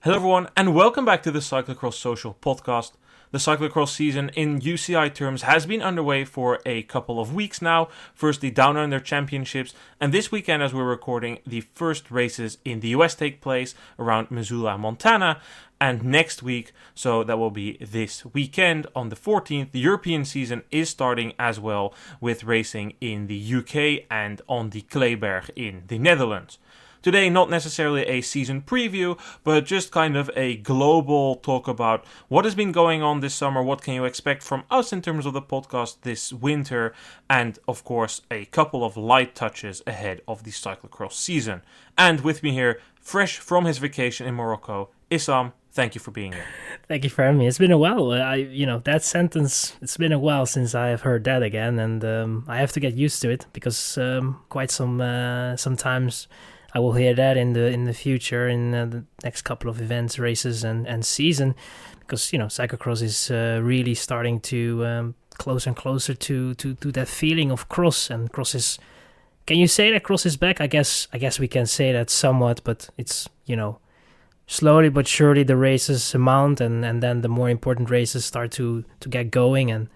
Hello everyone and welcome back to the Cyclocross Social podcast. The cyclocross season in UCI terms has been underway for a couple of weeks now. First the Down Under Championships, and this weekend as we're recording, the first races in the US take place around Missoula, Montana. And next week, so that will be this weekend on the 14th, the European season is starting as well with racing in the UK and on the Kleiberg in the Netherlands. Today, not necessarily a season preview, but just kind of a global talk about what has been going on this summer, what can you expect from us in terms of the podcast this winter, and of course, a couple of light touches ahead of the cyclocross season. And with me here, fresh from his vacation in Morocco, Issam, thank you for being here. Thank you for having me. It's been a while. That sentence, it's been a while since I have heard that again, and I have to get used to it because quite sometimes I will hear that in the future in the next couple of events, races, and season, because cyclocross is really starting to closer and closer to that feeling of cross, and cross is. Can you say that cross is back? I guess we can say that somewhat, but it's slowly but surely the races mount, and then the more important races start to get going, and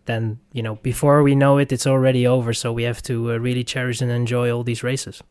then before we know it, it's already over. So we have to really cherish and enjoy all these races.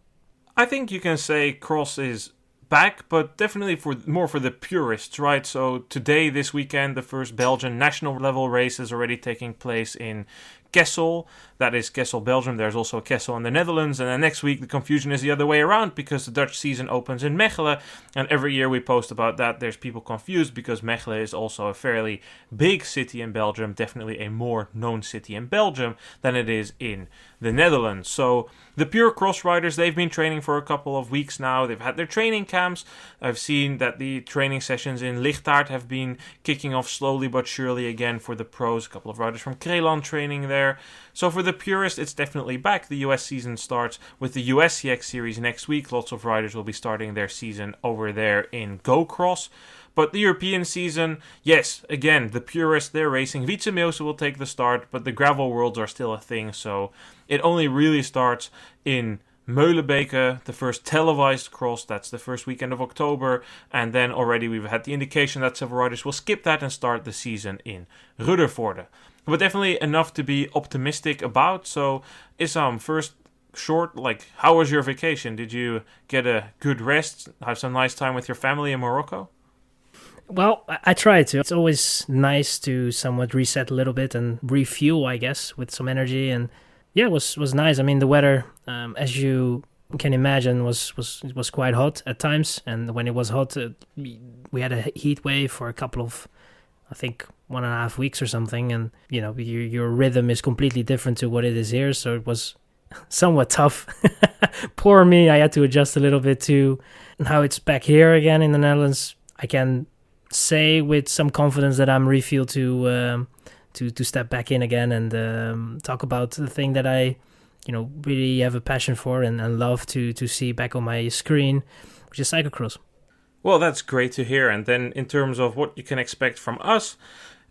I think you can say cross is back, but definitely more for the purists, right? So today, this weekend, the first Belgian national level race is already taking place in Kessel. That is Kessel, Belgium. There's also Kessel in the Netherlands. And then next week, the confusion is the other way around because the Dutch season opens in Mechelen. And every year we post about that. There's people confused because Mechelen is also a fairly big city in Belgium, definitely a more known city in Belgium than it is in the Netherlands. So the pure cross riders, they've been training for a couple of weeks now. They've had their training camps. I've seen that the training sessions in Lichtaert have been kicking off slowly but surely again for the pros. A couple of riders from Krelan training there. So for the purist, it's definitely back. The US season starts with the USCX series next week. Lots of riders will be starting their season over there in Go Cross. But the European season, yes, again, the purists, they're racing. Wietse will take the start, but the gravel worlds are still a thing. So it only really starts in Molenbeek, the first televised cross. That's the first weekend of October. And then already we've had the indication that several riders will skip that and start the season in Ruddervoorde. But definitely enough to be optimistic about. So, Issam, first short, how was your vacation? Did you get a good rest? Have some nice time with your family in Morocco? Well, I try to. It's always nice to somewhat reset a little bit and refuel, I guess, with some energy. And yeah, it was nice. I mean, the weather, as you can imagine, was quite hot at times. And when it was hot, we had a heat wave for a couple of, I think, 1.5 weeks or something. And, your rhythm is completely different to what it is here. So it was somewhat tough. Poor me. I had to adjust a little bit to how it's back here again in the Netherlands. I can say with some confidence that I'm refueled to step back in again and talk about the thing that I really have a passion for and love to see back on my screen, which is cyclocross. Well, that's great to hear. And then in terms of what you can expect from us,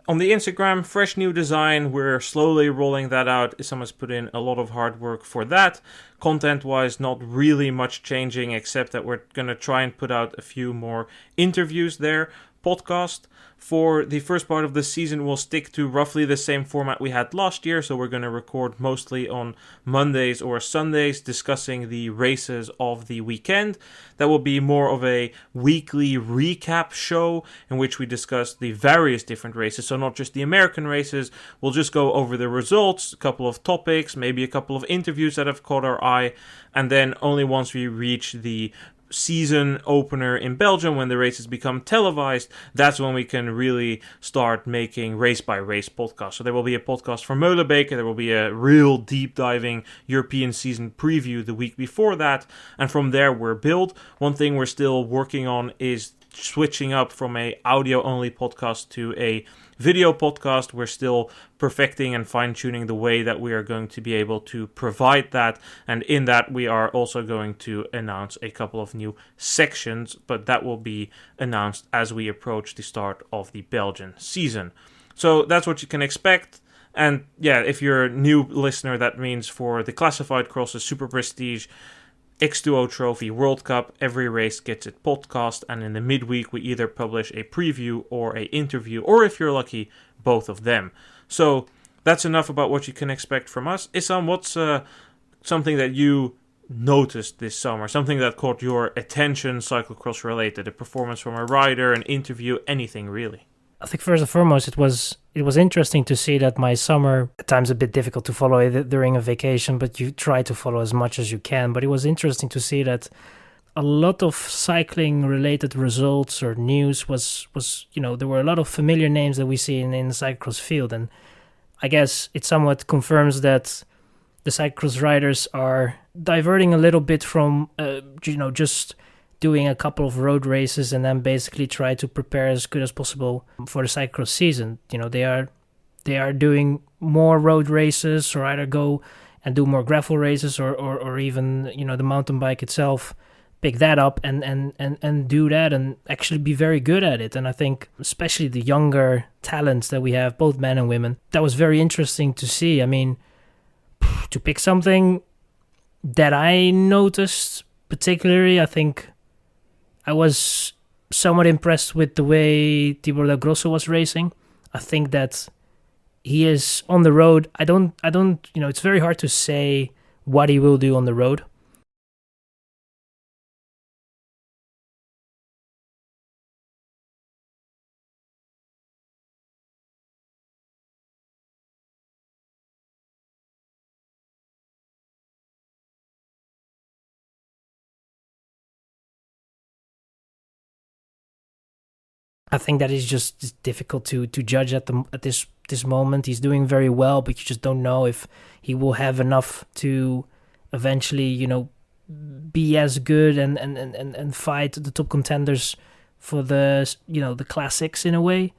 on the Instagram, fresh new design. We're slowly rolling that out. Issam has put in a lot of hard work for that. Content-wise, not really much changing, except that we're going to try and put out a few more interviews there. Podcast. For the first part of the season, we'll stick to roughly the same format we had last year. So we're going to record mostly on Mondays or Sundays, discussing the races of the weekend. That will be more of a weekly recap show in which we discuss the various different races. So not just the American races. We'll just go over the results, a couple of topics, maybe a couple of interviews that have caught our eye. And then only once we reach the season opener in Belgium, when the races become televised, that's when we can really start making race by race podcasts. So there will be a podcast for Molenbeek, there will be a real deep diving European season preview the week before that, and from there we're built. One thing we're still working on is switching up from a audio only podcast to a video podcast. We're still perfecting and fine-tuning the way that we are going to be able to provide that, and in that we are also going to announce a couple of new sections, but that will be announced as we approach the start of the Belgian season. So that's what you can expect. And yeah, if you're a new listener, that means for the classified crosses, Super Prestige, X2O Trophy World Cup, every race gets its podcast, and in the midweek we either publish a preview or a interview, or if you're lucky, both of them. So that's enough about what you can expect from us. Issam, what's something that you noticed this summer, something that caught your attention cyclocross related, a performance from a rider, an interview, anything really? I think first and foremost, it was interesting to see that my summer, at times a bit difficult to follow it during a vacation, but you try to follow as much as you can. But it was interesting to see that a lot of cycling related results or news was there were a lot of familiar names that we see in the cyclocross field. And I guess it somewhat confirms that the cyclocross riders are diverting a little bit from, just doing a couple of road races and then basically try to prepare as good as possible for the cyclocross season. They are doing more road races, or either go and do more gravel races, or even the mountain bike itself, pick that up and do that and actually be very good at it. And I think especially the younger talents that we have, both men and women, that was very interesting to see. I mean, to pick something that I noticed particularly, I think I was somewhat impressed with the way Tibor del Grosso was racing. I think that he is on the road. I don't, it's very hard to say what he will do on the road. I think that is just difficult to judge at this moment. He's doing very well, but you just don't know if he will have enough to eventually, be as good and fight the top contenders for the classics in a way.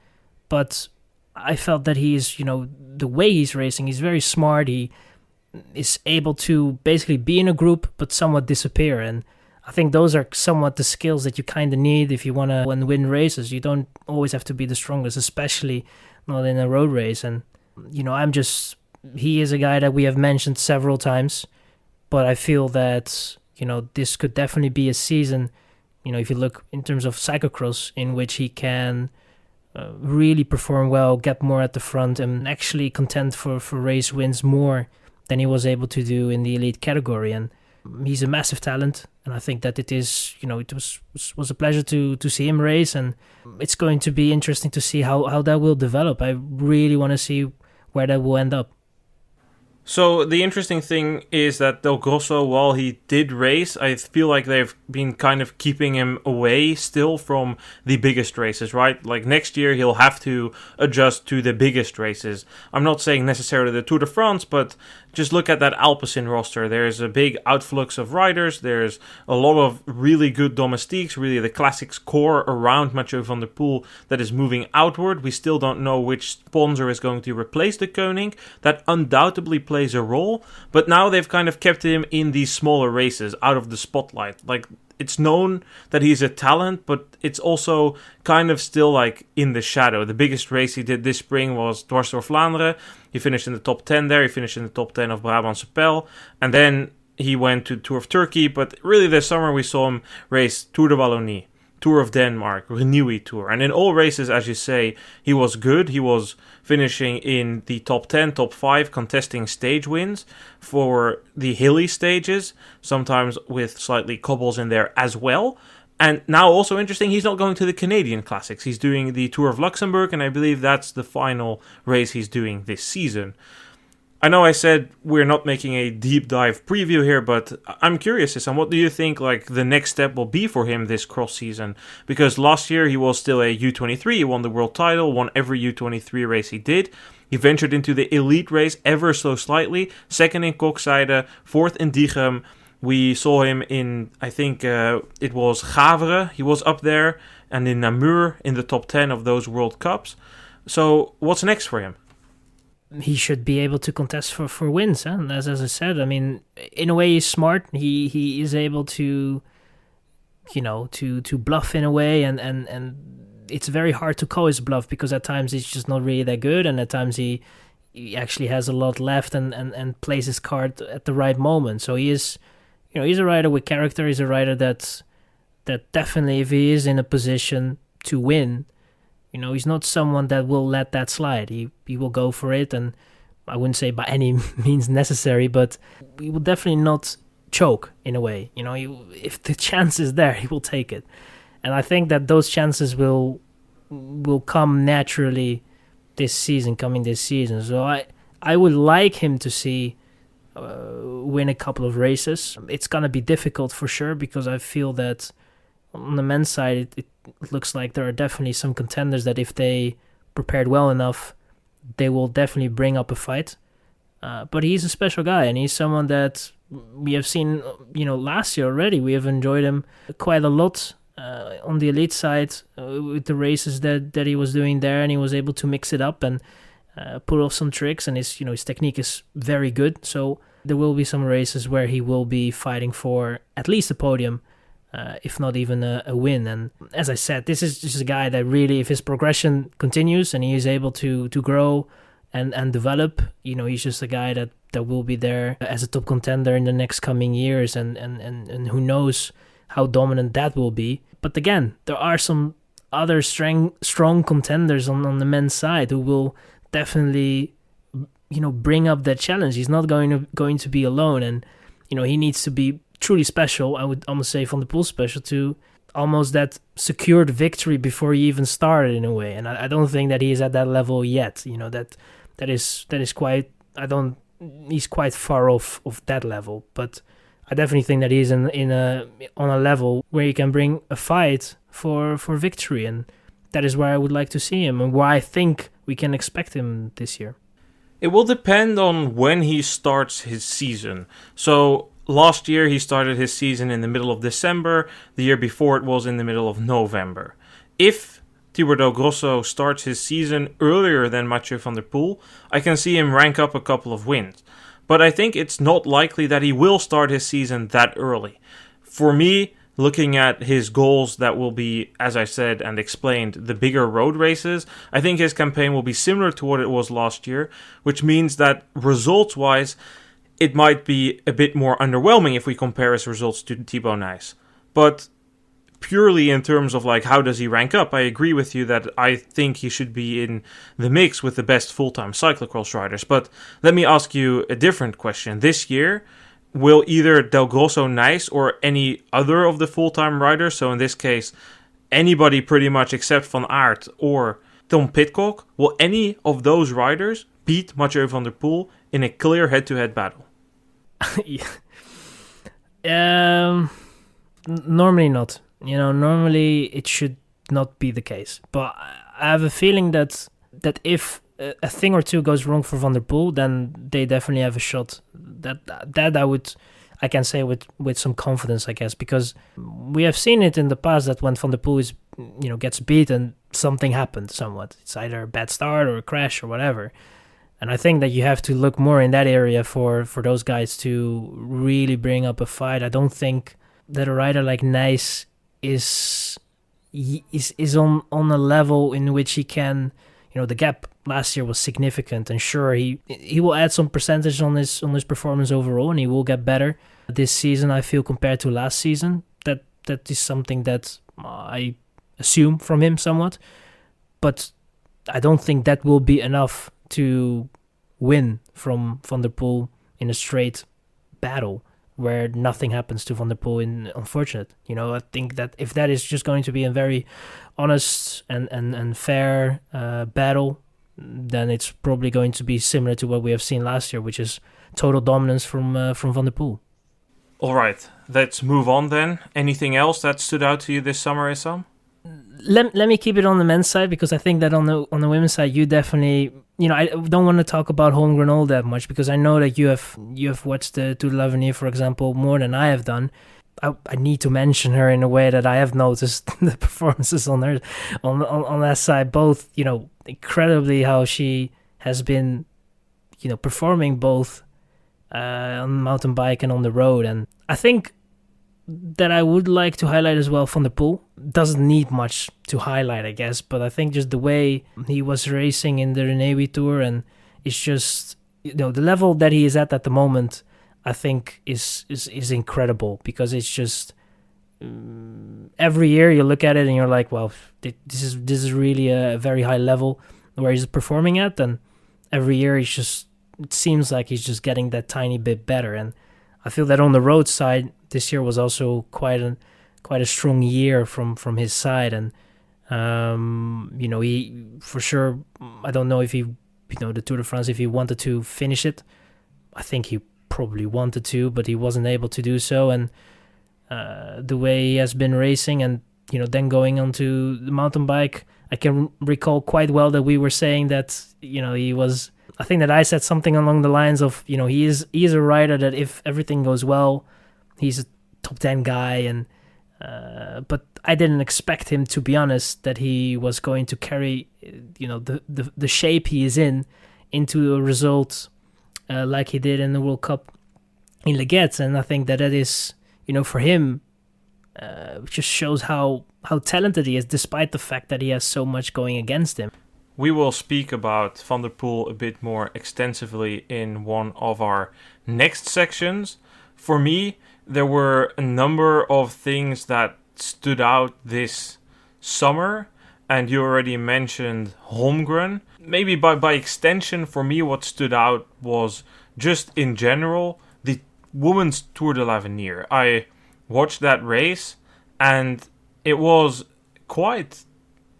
But I felt that he's, the way he's racing, he's very smart. He is able to basically be in a group but somewhat disappear, and I think those are somewhat the skills that you kind of need if you want to win races. You don't always have to be the strongest, especially not in a road race. And, he is a guy that we have mentioned several times, but I feel that, this could definitely be a season, if you look in terms of cyclocross, in which he can really perform well, get more at the front, and actually contend for race wins more than he was able to do in the elite category. And he's a massive talent, and I think that it is, it was a pleasure to see him race, and it's going to be interesting to see how that will develop. I really want to see where that will end up. So the interesting thing is that Del Grosso, while he did race, I feel like they've been kind of keeping him away still from the biggest races, right? Like next year he'll have to adjust to the biggest races. I'm not saying necessarily the Tour de France, but just look at that Alpecin roster. There's a big outflux of riders. There's a lot of really good domestiques, really the classics core around Mathieu van der Poel that is moving outward. We still don't know which sponsor is going to replace the Koning. That undoubtedly plays a role, but now they've kind of kept him in these smaller races out of the spotlight. Like, it's known that he's a talent, but it's also kind of still like in the shadow. The biggest race he did this spring was Dwars door Vlaanderen. He finished in the top 10 there. He finished in the top 10 of Brabantse Pijl. And then he went to Tour of Turkey. But really this summer we saw him race Tour de Wallonie, Tour of Denmark, Renewy Tour. And in all races, as you say, he was good. He was finishing in the top 10, top 5, contesting stage wins for the hilly stages, sometimes with slightly cobbles in there as well. And now also interesting, he's not going to the Canadian Classics. He's doing the Tour of Luxembourg, and I believe that's the final race he's doing this season. I know I said we're not making a deep dive preview here, but I'm curious, Issam, what do you think like the next step will be for him this cross season? Because last year he was still a U23, he won the world title, won every U23 race he did. He ventured into the elite race ever so slightly, second in Kokzijde, fourth in Diegem. We saw him in, I think it was Gavere, he was up there, and in Namur in the top 10 of those World Cups. So what's next for him? He should be able to contest for wins. Huh? And as I said, I mean, in a way he's smart. He is able to, to bluff in a way, and it's very hard to call his bluff because at times he's just not really that good, and at times he actually has a lot left and plays his card at the right moment. So he is he's a rider with character. He's a rider that definitely, if he is in a position to win, he's not someone that will let that slide. He will go for it, and I wouldn't say by any means necessary, but he will definitely not choke in a way. If the chance is there, he will take it. And I think that those chances will come naturally coming this season. So I would like him to see win a couple of races. It's going to be difficult for sure, because I feel that on the men's side, it looks like there are definitely some contenders that if they prepared well enough, they will definitely bring up a fight. But he's a special guy, and he's someone that we have seen, last year already. We have enjoyed him quite a lot on the elite side with the races that he was doing there, and he was able to mix it up and pull off some tricks, and his technique is very good. So there will be some races where he will be fighting for at least a podium, if not even a win. And as I said, this is just a guy that really, if his progression continues and he is able to grow and develop, he's just a guy that will be there as a top contender in the next coming years, and who knows how dominant that will be. But again, there are some other strong contenders on the men's side who will definitely bring up that challenge. He's not going to be alone, and he needs to be truly special. I would almost say Van der Poel special, to almost that secured victory before he even started in a way. And I don't think that he is at that level yet. That is quite. He's quite far off of that level, but I definitely think that he's on a level where he can bring a fight for victory, and that is where I would like to see him, and where I think we can expect him this year. It will depend on when he starts his season. So last year he started his season in the middle of December. The year before it was in the middle of November. If Thibaut Grosso starts his season earlier than Mathieu van der Poel, I can see him rank up a couple of wins. But I think it's not likely that he will start his season that early. For me, looking at his goals that will be, as I said and explained, the bigger road races, I think his campaign will be similar to what it was last year, which means that results-wise, it might be a bit more underwhelming if we compare his results to Thibaut Nys. But purely in terms of how does he rank up, I agree with you that I think he should be in the mix with the best full-time cyclocross riders. But let me ask you a different question. This year, will either Del Grosso, Nys, or any other of the full-time riders, so in this case, anybody pretty much except Van Aert or Tom Pidcock, will any of those riders beat Mathieu van der Poel in a clear head-to-head battle? Normally not. Normally it should not be the case. But I have a feeling that if a thing or two goes wrong for Van der Poel, then they definitely have a shot. That I can say with some confidence, I guess, because we have seen it in the past that when Van der Poel is, gets beaten, something happened somewhat. It's either a bad start or a crash or whatever. And I think that you have to look more in that area for those guys to really bring up a fight. I don't think that a rider like Nys is on a level in which he can, the gap last year was significant, and sure, he will add some percentage on his performance overall, and he will get better this season, I feel, compared to last season. That is something that I assume from him somewhat, but I don't think that will be enough to win from Van der Poel in a straight battle where nothing happens to Van der Poel unfortunate. I think that if that is just going to be a very honest and fair battle, then it's probably going to be similar to what we have seen last year, which is total dominance from Van der Poel. All right, let's move on then. Anything else that stood out to you this summer, Issam? Let me keep it on the men's side, because I think that on the women's side, you definitely, I don't want to talk about Holmgren all that much, because I know that you have watched the Tour de l'Avenir, for example, more than I have done. I need to mention her in a way that I have noticed the performances on her on that side, both incredibly how she has been performing both on mountain bike and on the road. And I think that I would like to highlight as well Van der Poel. Doesn't need much to highlight, I guess, but I think just the way he was racing in the Renewi Tour, and it's just the level that he is at the moment, I think is incredible, because it's just every year you look at it and you're like, well, this is really a very high level where he's performing at, and every year it seems like he's just getting that tiny bit better. And I feel that on the road side, this year was also quite a strong year from his side. And he for sure, I don't know if he, the Tour de France, if he wanted to finish it, I think he probably wanted to, but he wasn't able to do so. And the way he has been racing, and then going onto the mountain bike, I can recall quite well that we were saying that he was. I think that I said something along the lines of he is a rider that if everything goes well, he's a top 10 guy. And but I didn't expect him, to be honest, that he was going to carry the shape he is into a result like he did in the World Cup in Leggett. And I think that is, for him, just shows how talented he is, despite the fact that he has so much going against him. We will speak about Van der Poel a bit more extensively in one of our next sections. For me, there were a number of things that stood out this summer, and you already mentioned Holmgren. Maybe by extension, for me, what stood out was just in general the Women's Tour de l'Avenir. I watched that race, and it was quite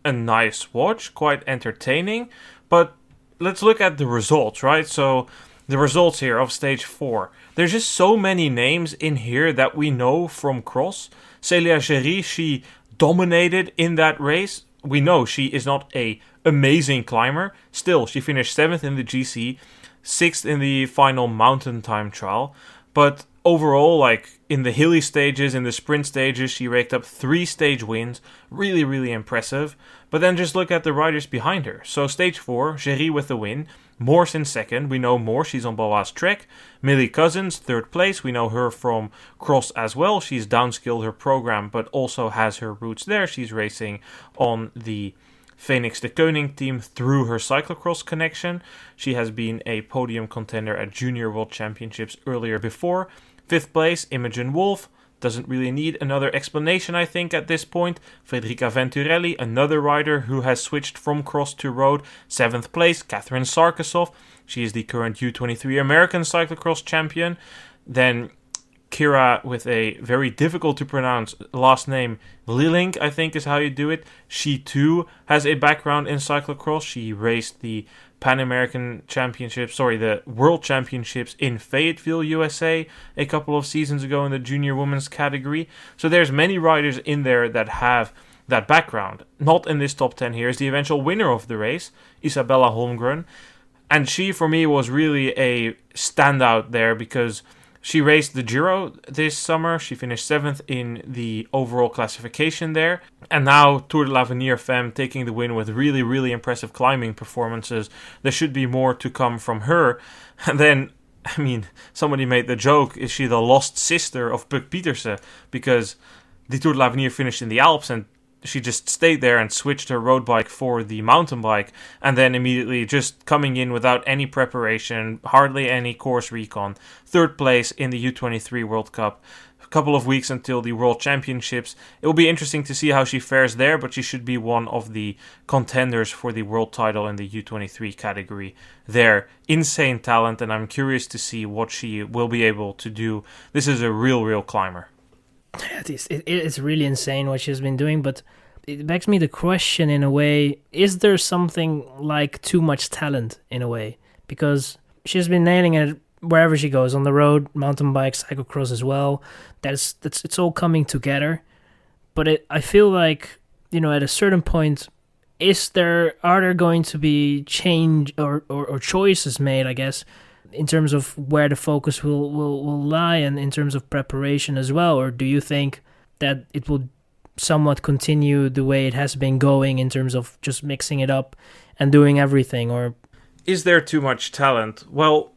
a nice watch, quite entertaining. But let's look at the results, right? So the results here of stage 4. There's just so many names in here that we know from cross. Célia Géry, she dominated in that race. We know she is not a amazing climber. Still, she finished 7th in the GC, 6th in the final mountain time trial. But overall, like in the hilly stages, in the sprint stages, she raked up 3 stage wins. Really, really impressive. But then just look at the riders behind her. So stage 4, Géry with the win. Morse in 2nd. We know Morse, she's on Balois Trek. Millie Cousins, 3rd place. We know her from cross as well. She's downskilled her program, but also has her roots there. She's racing on the Phoenix de Koning team through her cyclocross connection. She has been a podium contender at Junior World Championships earlier before. 5th place, Imogen Wolf. Doesn't really need another explanation, I think, at this point. Federica Venturelli, another rider who has switched from cross to road. 7th place, Catherine Sarkisov. She is the current U23 American cyclocross champion. Then Kira, with a very difficult to pronounce last name, Lilink, I think is how you do it. She too has a background in cyclocross. She raced the the World Championships in Fayetteville, USA, a couple of seasons ago in the junior women's category. So there's many riders in there that have that background. Not in this top 10 here is the eventual winner of the race, Isabella Holmgren. And she, for me, was really a standout there because she raced the Giro this summer. She finished 7th in the overall classification there. And now Tour de l'Avenir Femme taking the win with really, really impressive climbing performances. There should be more to come from her. And then, I mean, somebody made the joke, is she the lost sister of Puck Pieterse? Because the Tour de l'Avenir finished in the Alps and she just stayed there and switched her road bike for the mountain bike, and then immediately just coming in without any preparation, hardly any course recon. 3rd place in the U23 World Cup. A couple of weeks until the World Championships. It will be interesting to see how she fares there, but she should be one of the contenders for the world title in the U23 category there. Insane talent, and I'm curious to see what she will be able to do. This is a real climber. It's really insane what she's been doing, but it begs me the question in a way, is there something like too much talent in a way? Because she's been nailing it wherever she goes, on the road, mountain bike, cyclocross as well. It's all coming together. But I feel like, at a certain point, are there going to be change or choices made, I guess, in terms of where the focus will lie and in terms of preparation as well? Or do you think that it will somewhat continue the way it has been going in terms of just mixing it up and doing everything? Or is there too much talent? Well,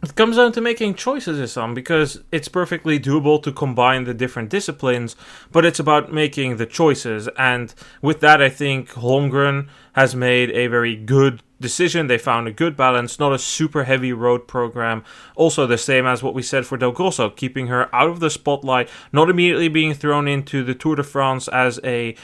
It comes down to making choices, Issam, because it's perfectly doable to combine the different disciplines, but it's about making the choices. And with that, I think Holmgren has made a very good decision. They found a good balance, not a super heavy road program. Also the same as what we said for Del Grosso, keeping her out of the spotlight, not immediately being thrown into the Tour de France as a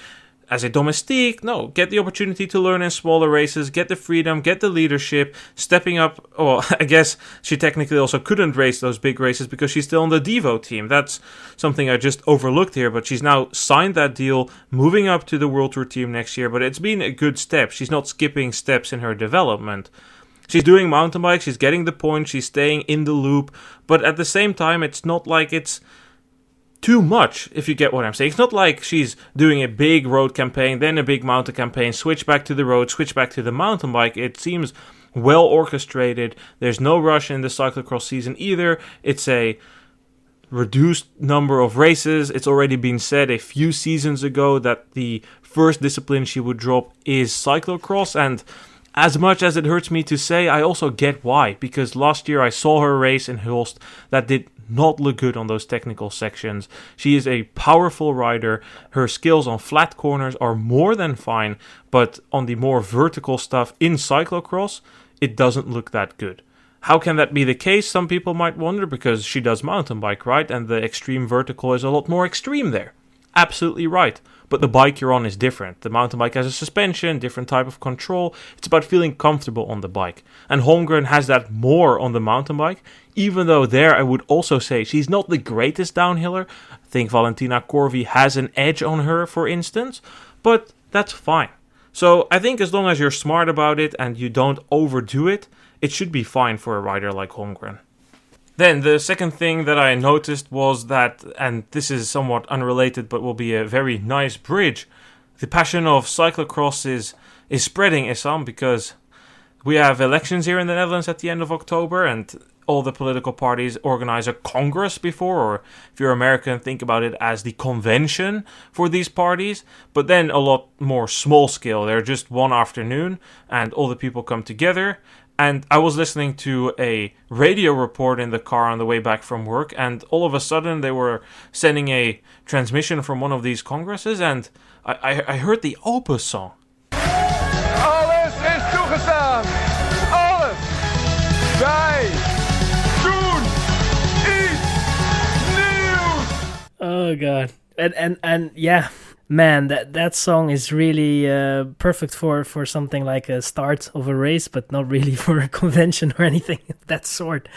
domestique. No, get the opportunity to learn in smaller races, get the freedom, get the leadership, stepping up. Well, I guess she technically also couldn't race those big races because she's still on the Devo team. That's something I just overlooked here, but she's now signed that deal, moving up to the World Tour team next year, but it's been a good step. She's not skipping steps in her development. She's doing mountain bike, she's getting the point, she's staying in the loop, but at the same time, it's not like it's too much, if you get what I'm saying. It's not like she's doing a big road campaign, then a big mountain campaign, switch back to the road, switch back to the mountain bike. It seems well orchestrated. There's no rush in the cyclocross season either. It's a reduced number of races. It's already been said a few seasons ago that the first discipline she would drop is cyclocross, and as much as it hurts me to say, I also get why, because last year I saw her race in Hulst that did not look good on those technical sections. She is a powerful rider. Her skills on flat corners are more than fine, but on the more vertical stuff in cyclocross, it doesn't look that good. How can that be the case? Some people might wonder, because she does mountain bike, right? And the extreme vertical is a lot more extreme there. Absolutely right. But the bike you're on is different. The mountain bike has a suspension, different type of control. It's about feeling comfortable on the bike. And Holmgren has that more on the mountain bike, even though there I would also say she's not the greatest downhiller. I think Valentina Corvi has an edge on her, for instance, but that's fine. So I think as long as you're smart about it and you don't overdo it, it should be fine for a rider like Holmgren. Then the second thing that I noticed was that, and this is somewhat unrelated but will be a very nice bridge, the passion of cyclocross is spreading, Issam, because we have elections here in the Netherlands at the end of October, and all the political parties organize a congress before, or if you're American, think about it as the convention for these parties, but then a lot more small scale. They're just one afternoon, and all the people come together. And I was listening to a radio report in the car on the way back from work, and all of a sudden they were sending a transmission from one of these congresses, and I heard the Opus song. Alles is toegestaan. Alles. Wij doen iets nieuws. Oh god. And yeah. Man, that song is really perfect for something like a start of a race, but not really for a convention or anything of that sort.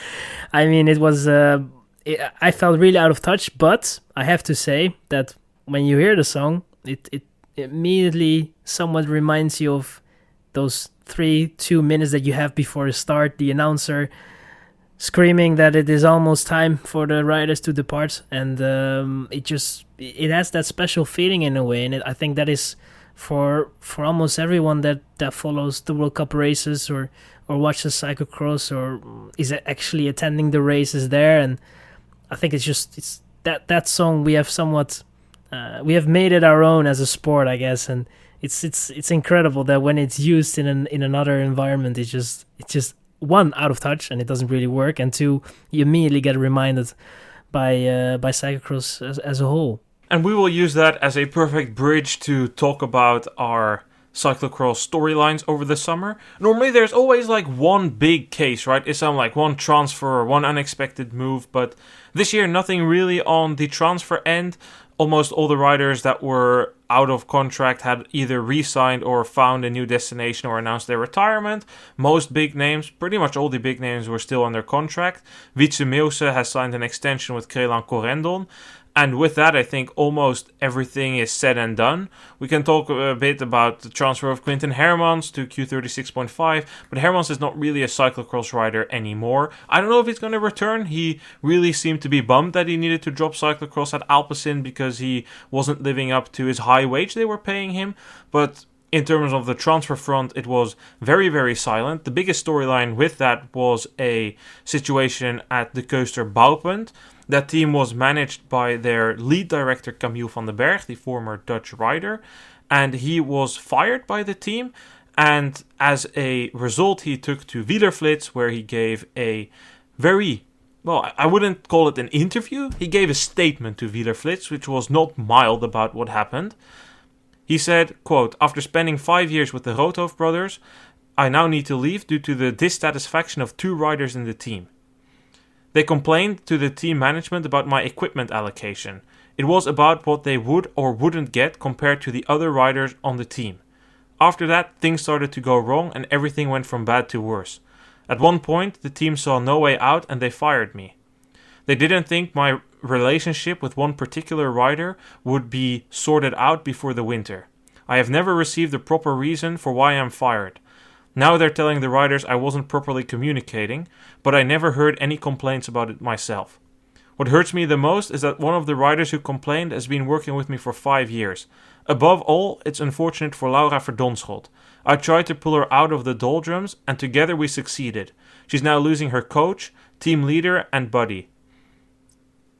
I mean, it was I felt really out of touch, but I have to say that when you hear the song, it immediately somewhat reminds you of those 2 minutes that you have before the start, the announcer screaming that it is almost time for the riders to depart, and it has that special feeling in a way, and I think that is for almost everyone that follows the World Cup races or watches cyclocross or is actually attending the races there. And I think it's that song we have somewhat we have made it our own as a sport, I guess, and it's incredible that when it's used in another environment, it's just one, out of touch and it doesn't really work, and two, you immediately get reminded by cyclocross as a whole. And we will use that as a perfect bridge to talk about our cyclocross storylines over the summer. Normally there's always like one big case, right? It's like one transfer or one unexpected move, but this year nothing really on the transfer end. Almost all the riders that were out of contract had either re-signed or found a new destination or announced their retirement. Most big names, pretty much all the big names, were still under contract. Wietse Meeuwse has signed an extension with Crelan Corendon. And with that, I think almost everything is said and done. We can talk a bit about the transfer of Quinten Hermans to Q36.5, but Hermans is not really a cyclocross rider anymore. I don't know if he's going to return. He really seemed to be bummed that he needed to drop cyclocross at Alpecin because he wasn't living up to his high wage they were paying him. But in terms of the transfer front, it was very, very silent. The biggest storyline with that was a situation at the Ceuster Bouwpunt. That team was managed by their lead director Camille van den Berg, the former Dutch rider, and he was fired by the team, and as a result he took to Wielerflits, where he gave a very, well, I wouldn't call it an interview. He gave a statement to Wielerflits, which was not mild about what happened. He said, quote, "After spending 5 years with the Roodhoof brothers, I now need to leave due to the dissatisfaction of 2 riders in the team. They complained to the team management about my equipment allocation. It was about what they would or wouldn't get compared to the other riders on the team. After that, things started to go wrong and everything went from bad to worse. At one point, the team saw no way out and they fired me. They didn't think my relationship with one particular rider would be sorted out before the winter. I have never received a proper reason for why I'm fired. Now they're telling the riders I wasn't properly communicating, but I never heard any complaints about it myself. What hurts me the most is that one of the riders who complained has been working with me for 5 years. Above all, it's unfortunate for Laura Verdonschot. I tried to pull her out of the doldrums, and together we succeeded. She's now losing her coach, team leader, and buddy.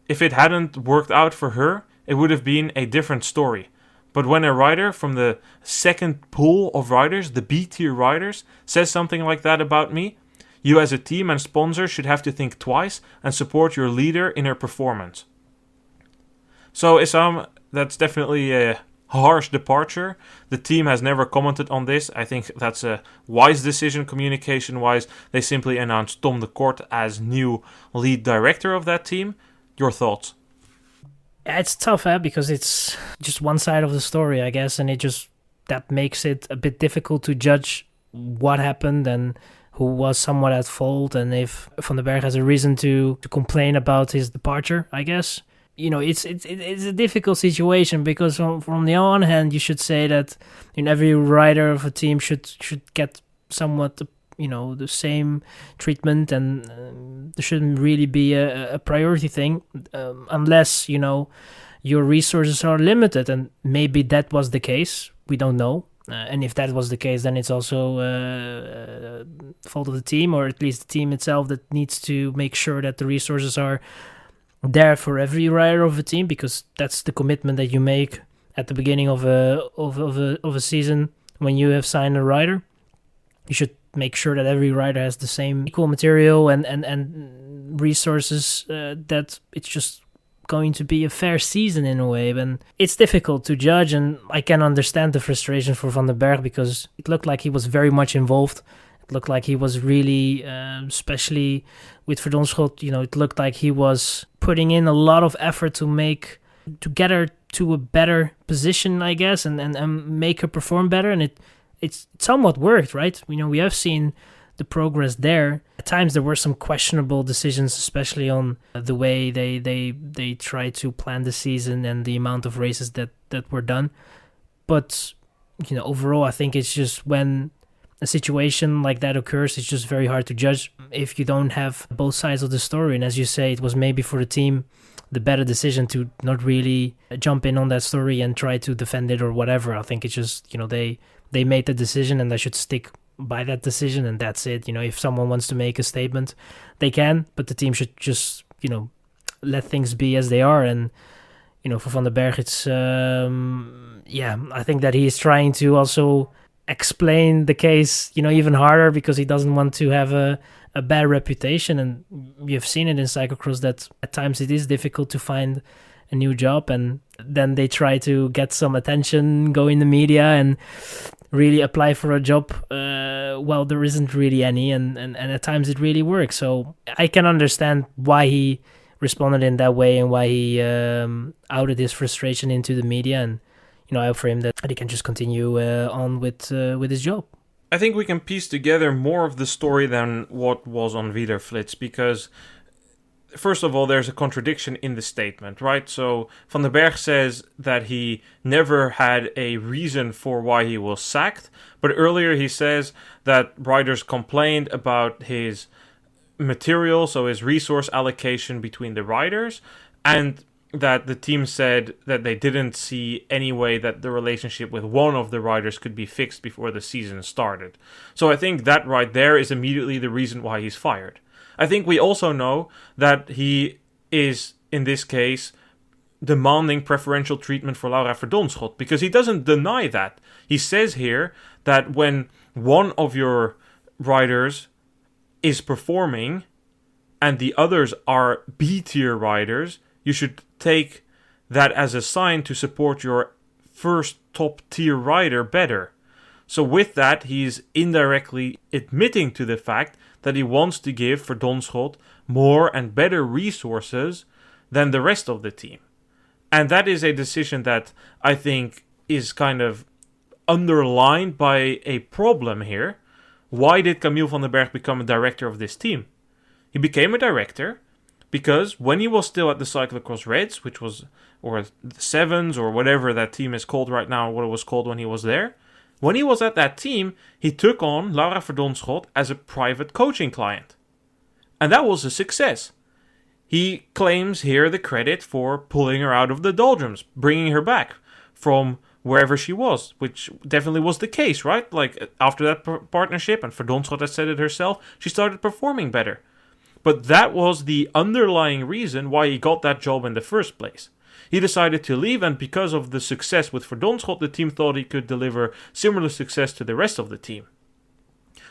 If it hadn't worked out for her, it would have been a different story. But when a rider from the second pool of riders, the B-tier riders, says something like that about me, you as a team and sponsor should have to think twice and support your leader in her performance." So, Issam, that's definitely a harsh departure. The team has never commented on this. I think that's a wise decision communication-wise. They simply announced Tom de Kort as new lead director of that team. Your thoughts? It's tough, because it's just one side of the story, I guess, and that makes it a bit difficult to judge what happened and who was somewhat at fault, and if Van den Berg has a reason to complain about his departure, I guess. It's a difficult situation because from the one hand, you should say that every rider of a team should get somewhat the same treatment, and there shouldn't really be a priority thing unless your resources are limited, and maybe that was the case. We don't know. And if that was the case, then it's also fault of the team, or at least the team itself, that needs to make sure that the resources are there for every rider of a team, because that's the commitment that you make at the beginning of a season when you have signed a rider. You should make sure that every rider has the same equal material and resources, that it's just going to be a fair season in a way. And it's difficult to judge, and I can understand the frustration for Van den Berg, because it looked like he was very much involved. It looked like he was really, especially with Verdonschot, it looked like he was putting in a lot of effort to get her to a better position, I guess, and make her perform better. And it somewhat worked, right? We have seen the progress there. At times there were some questionable decisions, especially on the way they tried to plan the season and the amount of races that were done. But overall, I think it's just when a situation like that occurs, it's just very hard to judge if you don't have both sides of the story. And as you say, it was maybe for the team the better decision to not really jump in on that story and try to defend it or whatever. I think it's just, they made the decision and they should stick by that decision, and that's it. If someone wants to make a statement, they can, but the team should just, let things be as they are. And, for Van den Berg, it's, I think that he is trying to also explain the case, even harder, because he doesn't want to have a bad reputation. And you've seen it in cyclocross that at times it is difficult to find a new job, and then they try to get some attention, go in the media and really apply for a job. Well, there isn't really any, and at times it really works. So I can understand why he responded in that way and why he outed his frustration into the media. And I hope for him that he can just continue on with his job. I think we can piece together more of the story than what was on Wielerflits, because first of all, there's a contradiction in the statement, right? So Van den Berg says that he never had a reason for why he was sacked, but earlier he says that riders complained about his material, so his resource allocation between the riders, and that the team said that they didn't see any way that the relationship with one of the riders could be fixed before the season started. So I think that right there is immediately the reason why he's fired. I think we also know that he is, in this case, demanding preferential treatment for Laura Verdonschot, because he doesn't deny that. He says here that when one of your riders is performing and the others are B-tier riders, you should take that as a sign to support your first top-tier rider better. So with that, he's indirectly admitting to the fact that he wants to give Verdonschot more and better resources than the rest of the team. And that is a decision that I think is kind of underlined by a problem here. Why did Camille van den Berg become a director of this team? He became a director because when he was still at the Cyclocross Reds, which was, or the Sevens, or whatever that team is called right now, what it was called when he was there, when he was at that team, he took on Laura Verdonschot as a private coaching client. And that was a success. He claims here the credit for pulling her out of the doldrums, bringing her back from wherever she was, which definitely was the case, right? Like, after that partnership, and Verdonschot has said it herself, she started performing better. But that was the underlying reason why he got that job in the first place. He decided to leave, and because of the success with Verdonschot, the team thought he could deliver similar success to the rest of the team.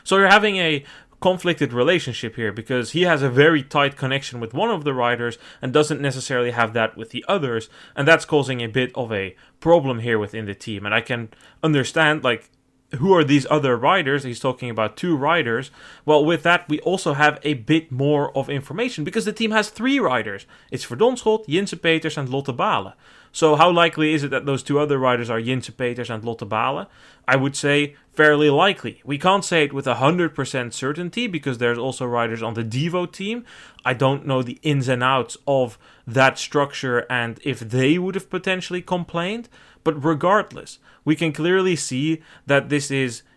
So you're having a conflicted relationship here, because he has a very tight connection with one of the riders and doesn't necessarily have that with the others, and that's causing a bit of a problem here within the team. And I can understand, like, who are these other riders? He's talking about 2 riders. Well, with that, we also have a bit more of information, because the team has 3 riders. It's Verdonschot, Jintse Peters, and Lotte Bale. So how likely is it that those 2 other riders are Jintse Peters and Lotte Bale? I would say fairly likely. We can't say it with 100% certainty, because there's also riders on the Devo team. I don't know the ins and outs of that structure and if they would have potentially complained. But regardless, we can clearly see that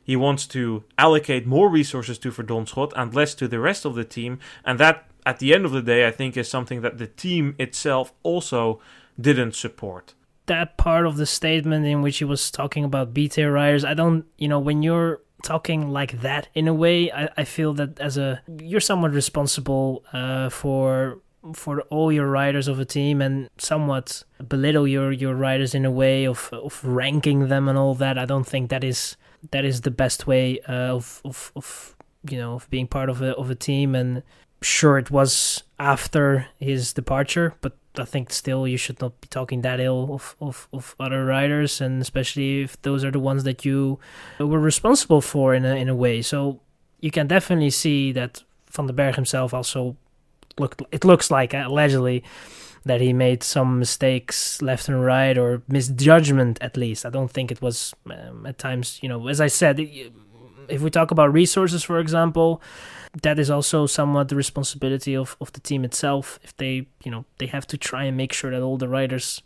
he wants to allocate more resources to Verdonschot and less to the rest of the team. And that, at the end of the day, I think is something that the team itself also didn't support. That part of the statement in which he was talking about B-tier riders, I don't, when you're talking like that in a way, I feel that you're somewhat responsible for all your riders of a team, and somewhat belittle your riders in a way of ranking them and all that. I don't think that is the best way of being part of a team. And sure, it was after his departure, but I think still you should not be talking that ill of other riders, and especially if those are the ones that you were responsible for in a way. So you can definitely see that Van den Berg himself also looks like, allegedly, that he made some mistakes left and right, or misjudgment at least. I don't think it was at times, as I said, if we talk about resources, for example, that is also somewhat the responsibility of the team itself. If they have to try and make sure that all the riders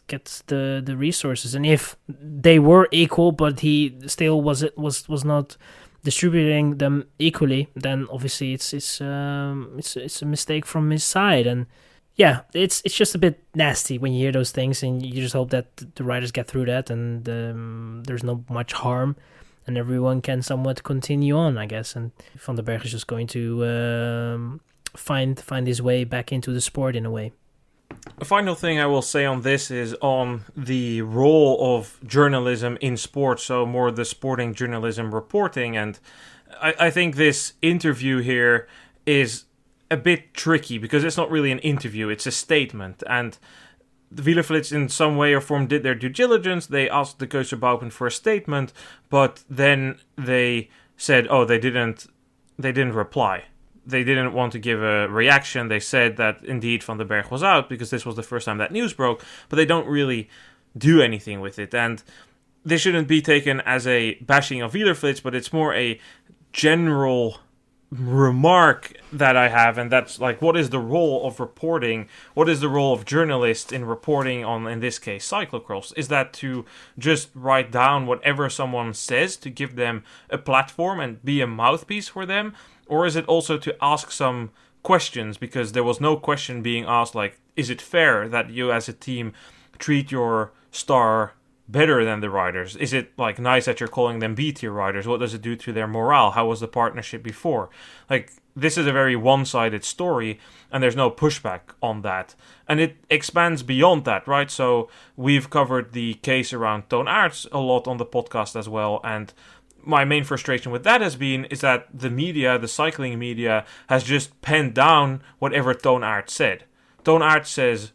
get the resources, and if they were equal, but he still was not distributing them equally, then obviously it's a mistake from his side. And yeah, it's just a bit nasty when you hear those things, and you just hope that the riders get through that, and there's not much harm, and everyone can somewhat continue on, I guess. And Van den Berg is just going to find his way back into the sport in a way. A final thing I will say on this is on the role of journalism in sports, so more the sporting journalism reporting. And I think this interview here is a bit tricky, because it's not really an interview, it's a statement. And the Wielerflits in some way or form did their due diligence. They asked the Ceuster Bouwpunt for a statement, but then they said, they didn't reply. They didn't want to give a reaction. They said that indeed Van den Berg was out, because this was the first time that news broke, but they don't really do anything with it. And this shouldn't be taken as a bashing of Wielerflits, but it's more a general remark that I have, and that's like, what is the role of reporting? What is the role of journalists in reporting on, in this case, cyclocross? Is that to just write down whatever someone says to give them a platform and be a mouthpiece for them? Or is it also to ask some questions? Because there was no question being asked, like, is it fair that you as a team treat your star better than the riders? Is it like nice that you're calling them B-tier riders? What does it do to their morale? How was the partnership before? Like, this is a very one-sided story, and there's no pushback on that. And it expands beyond that, right? So we've covered the case around Toon Aerts a lot on the podcast as well, and my main frustration with that is that the media, the cycling media, has just penned down whatever Toon Aert said. Toon Aert says,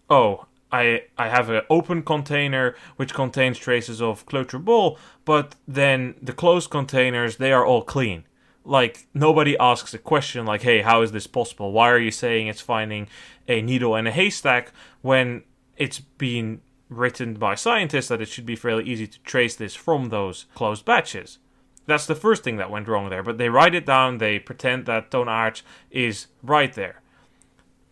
oh, I have an open container which contains traces of clotrebol, but then the closed containers, they are all clean. Like, nobody asks a question like, hey, how is this possible? Why are you saying it's finding a needle in a haystack when it's been written by scientists that it should be fairly easy to trace this from those closed batches? That's the first thing that went wrong there. But they write it down, they pretend that Toon Aert is right there.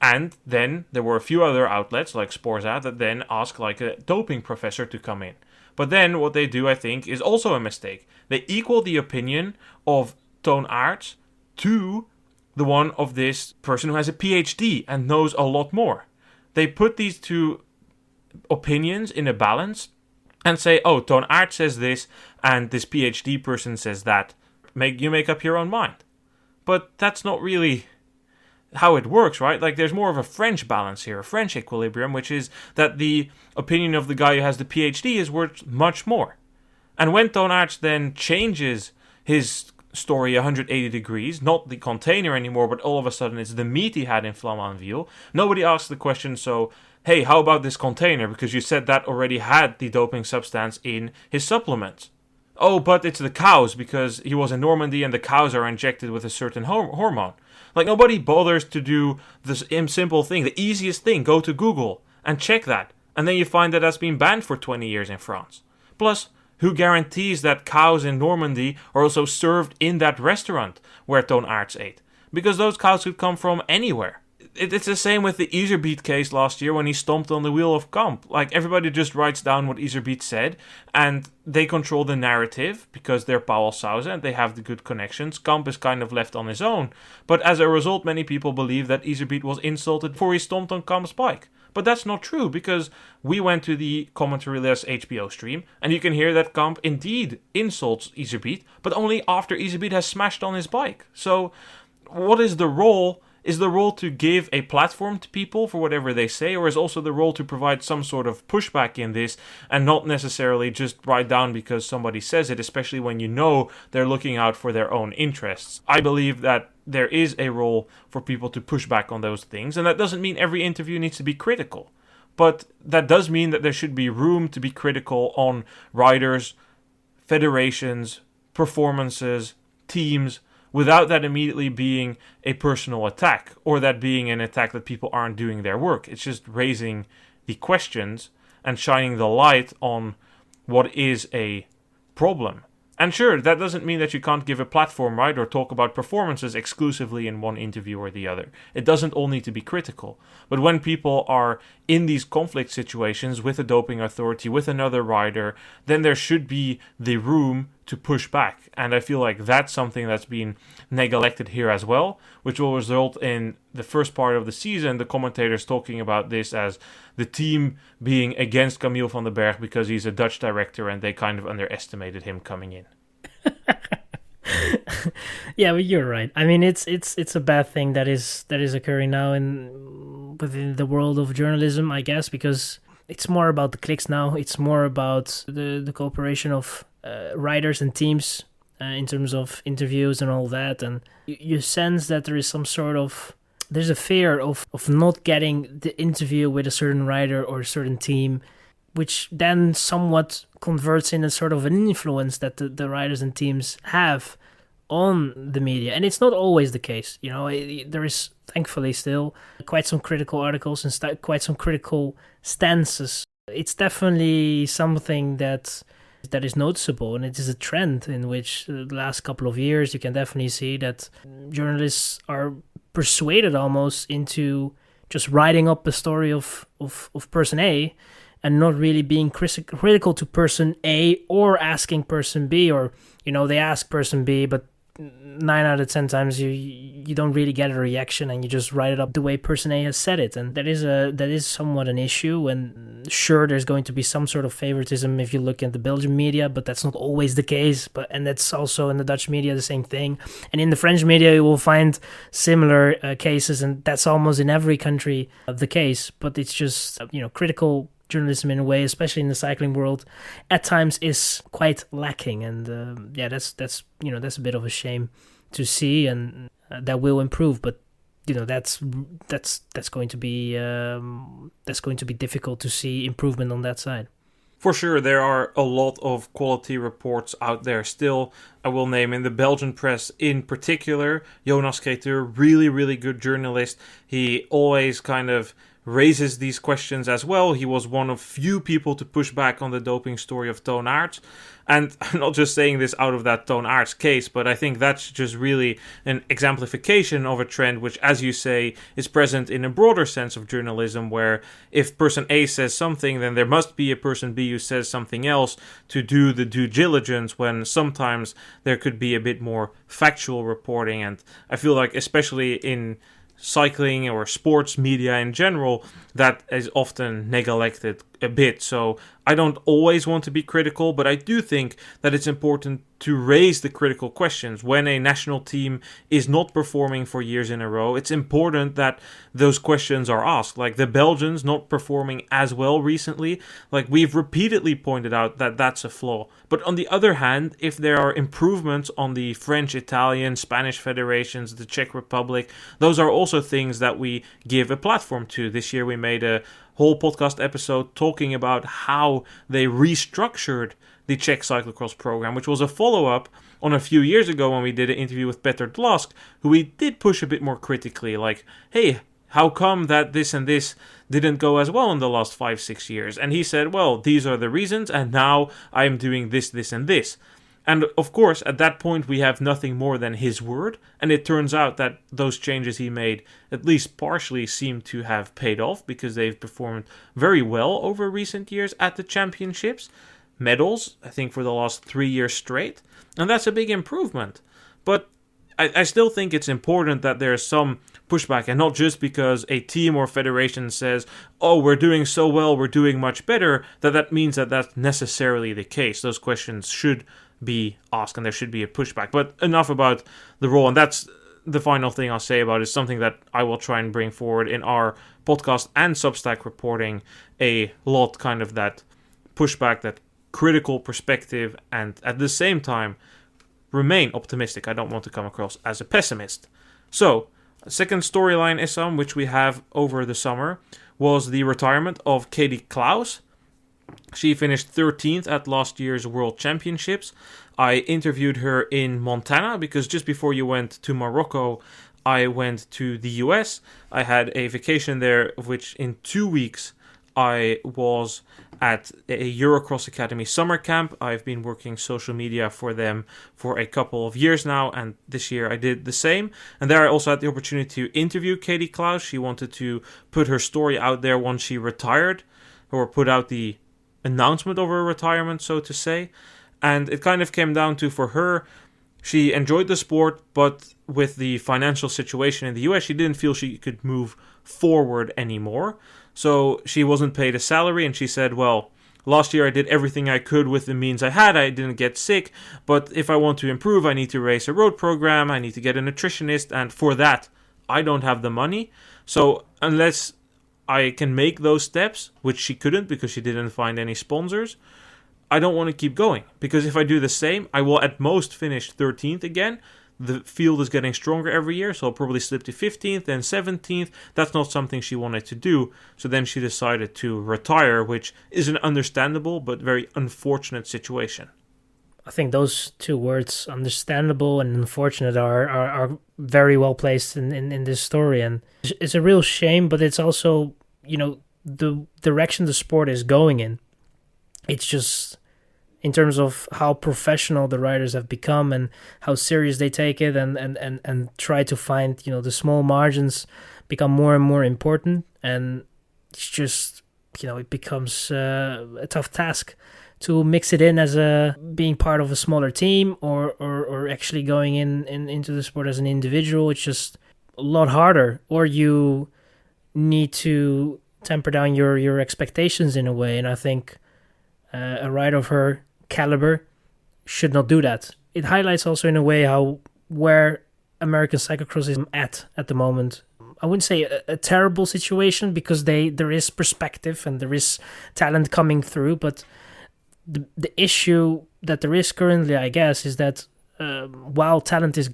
And then there were a few other outlets like Sporza that then ask like a doping professor to come in. But then what they do, I think, is also a mistake. They equal the opinion of Toon Aert to the one of this person who has a PhD and knows a lot more. They put these two opinions in a balance and say, oh, Toon Aert says this and this PhD person says that. You make up your own mind. But that's not really how it works, right? Like, there's more of a French balance here, a French equilibrium, which is that the opinion of the guy who has the PhD is worth much more. And when Toon Aert then changes his story 180 degrees, not the container anymore, but all of a sudden it's the meat he had in Flamanville, nobody asks the question, so, hey, how about this container? Because you said that already had the doping substance in his supplements. Oh, but it's the cows, because he was in Normandy and the cows are injected with a certain hormone. Like, nobody bothers to do this simple thing, the easiest thing, go to Google and check that. And then you find that that's been banned for 20 years in France. Plus, who guarantees that cows in Normandy are also served in that restaurant where Toon Aert ate? Because those cows could come from anywhere. It's the same with the Iserbyt case last year when he stomped on the wheel of Kamp. Like, everybody just writes down what Iserbyt said, and they control the narrative because they're Poel Sauze and they have the good connections. Kamp is kind of left on his own. But as a result, many people believe that Iserbyt was insulted before he stomped on Kamp's bike. But that's not true, because we went to the Commentary Less HBO stream, and you can hear that Kamp indeed insults Iserbyt, but only after Iserbyt has smashed on his bike. So, what is the role? Is the role to give a platform to people for whatever they say, or is also the role to provide some sort of pushback in this and not necessarily just write down because somebody says it, especially when you know they're looking out for their own interests? I believe that there is a role for people to push back on those things, and that doesn't mean every interview needs to be critical. But that does mean that there should be room to be critical on riders, federations, performances, teams, without that immediately being a personal attack, or that being an attack that people aren't doing their work. It's just raising the questions and shining the light on what is a problem. And sure, that doesn't mean that you can't give a platform, right, or talk about performances exclusively in one interview or the other. It doesn't all need to be critical. But when people are in these conflict situations with a doping authority, with another rider, then there should be the room to push back. And I feel like that's something that's been neglected here as well, which will result in the first part of the season, the commentators talking about this as the team being against Camille van den Berg because he's a Dutch director and they kind of underestimated him coming in. Yeah, but you're right. I mean, it's a bad thing that is occurring now within the world of journalism, I guess, because it's more about the clicks now. It's more about the cooperation of writers and teams in terms of interviews and all that. And you sense that there is some sort of, there's a fear of not getting the interview with a certain writer or a certain team, which then somewhat converts in a sort of an influence that the writers and teams have on the media. And it's not always the case. You know, there is thankfully still quite some critical articles and quite some critical stances. It's definitely something that is noticeable, and it is a trend in which the last couple of years you can definitely see that journalists are persuaded almost into just writing up a story of person A and not really being critical to person A or asking person B, or, you know, they ask person B, but 9 out of 10 times you don't really get a reaction and you just write it up the way person A has said it. And that is somewhat an issue. And sure, there's going to be some sort of favoritism if you look at the Belgian media, but that's not always the case. And that's also in the Dutch media the same thing. And in the French media you will find similar cases, and that's almost in every country the case. But it's just, critical journalism in a way, especially in the cycling world, at times is quite lacking. And that's a bit of a shame to see, and that will improve. But that's going to be difficult to see improvement on that side. For sure, there are a lot of quality reports out there still. I will name in the Belgian press in particular, Jonas Kreter, really, really good journalist. He always kind of raises these questions as well. He was one of few people to push back on the doping story of Toon Aerts. And I'm not just saying this out of that Toon Aerts case, but I think that's just really an exemplification of a trend which, as you say, is present in a broader sense of journalism, where if person A says something, then there must be a person B who says something else to do the due diligence, when sometimes there could be a bit more factual reporting. And I feel like, especially in cycling or sports media in general, that is often neglected a bit. So I don't always want to be critical, but I do think that it's important to raise the critical questions. When a national team is not performing for years in a row, it's important that those questions are asked. Like the Belgians not performing as well recently, like we've repeatedly pointed out that that's a flaw. But on the other hand, if there are improvements on the French, Italian, Spanish federations, the Czech Republic, those are also things that we give a platform to. This year we made a whole podcast episode talking about how they restructured the Czech cyclocross program, which was a follow-up on a few years ago when we did an interview with Petr Dlask, who we did push a bit more critically, like, hey, how come that this and this didn't go as well in the last 5-6 years? And he said, well, these are the reasons, and now I'm doing this, this, and this. And of course, at that point, we have nothing more than his word, and it turns out that those changes he made at least partially seem to have paid off, because they've performed very well over recent years at the championships. Medals, I think, for the last 3 years straight, and that's a big improvement. But I still think it's important that there's some pushback, and not just because a team or federation says, oh, we're doing so well, we're doing much better, that means that that's necessarily the case. Those questions should be asked, and there should be a pushback. But enough about the role, and that's the final thing I'll say about it. Is something that I will try and bring forward in our podcast and Substack reporting a lot, kind of that pushback, that critical perspective, and at the same time remain optimistic. I don't want to come across as a pessimist. So, second storyline, Issam, which we have over the summer, was the retirement of Katie Clouse. She finished 13th at last year's World Championships. I interviewed her in Montana because just before you went to Morocco, I went to the US. I had a vacation there, of which in 2 weeks I was at a Eurocross Academy summer camp. I've been working social media for them for a couple of years now, and this year I did the same. And there I also had the opportunity to interview Katie Clouse. She wanted to put her story out there once she retired, or put out the announcement of her retirement, so to say. And it kind of came down to, for her, she enjoyed the sport, but with the financial situation in the US, she didn't feel she could move forward anymore. So she wasn't paid a salary, and she said, well, last year I did everything I could with the means I had. I didn't get sick, but if I want to improve, I need to race a road program, I need to get a nutritionist, and for that, I don't have the money. So unless I can make those steps, which she couldn't because she didn't find any sponsors, I don't want to keep going. Because if I do the same, I will at most finish 13th again. The field is getting stronger every year, so I'll probably slip to 15th, then 17th. That's not something she wanted to do. So then she decided to retire, which is an understandable but very unfortunate situation. I think those two words, understandable and unfortunate, are very well placed in this story. And it's a real shame, but it's also, the direction the sport is going in. It's just, in terms of how professional the riders have become and how serious they take it, and try to find, the small margins become more and more important. And it's just, it becomes a tough task to mix it in as being part of a smaller team or actually going into the sport as an individual. It's just a lot harder, or you need to temper down your expectations in a way. And I think a rider of her caliber should not do that. It highlights also in a way where American cyclocross is at the moment. I wouldn't say a terrible situation, because there is perspective and there is talent coming through, but the issue that there is currently, I guess, is that while talent is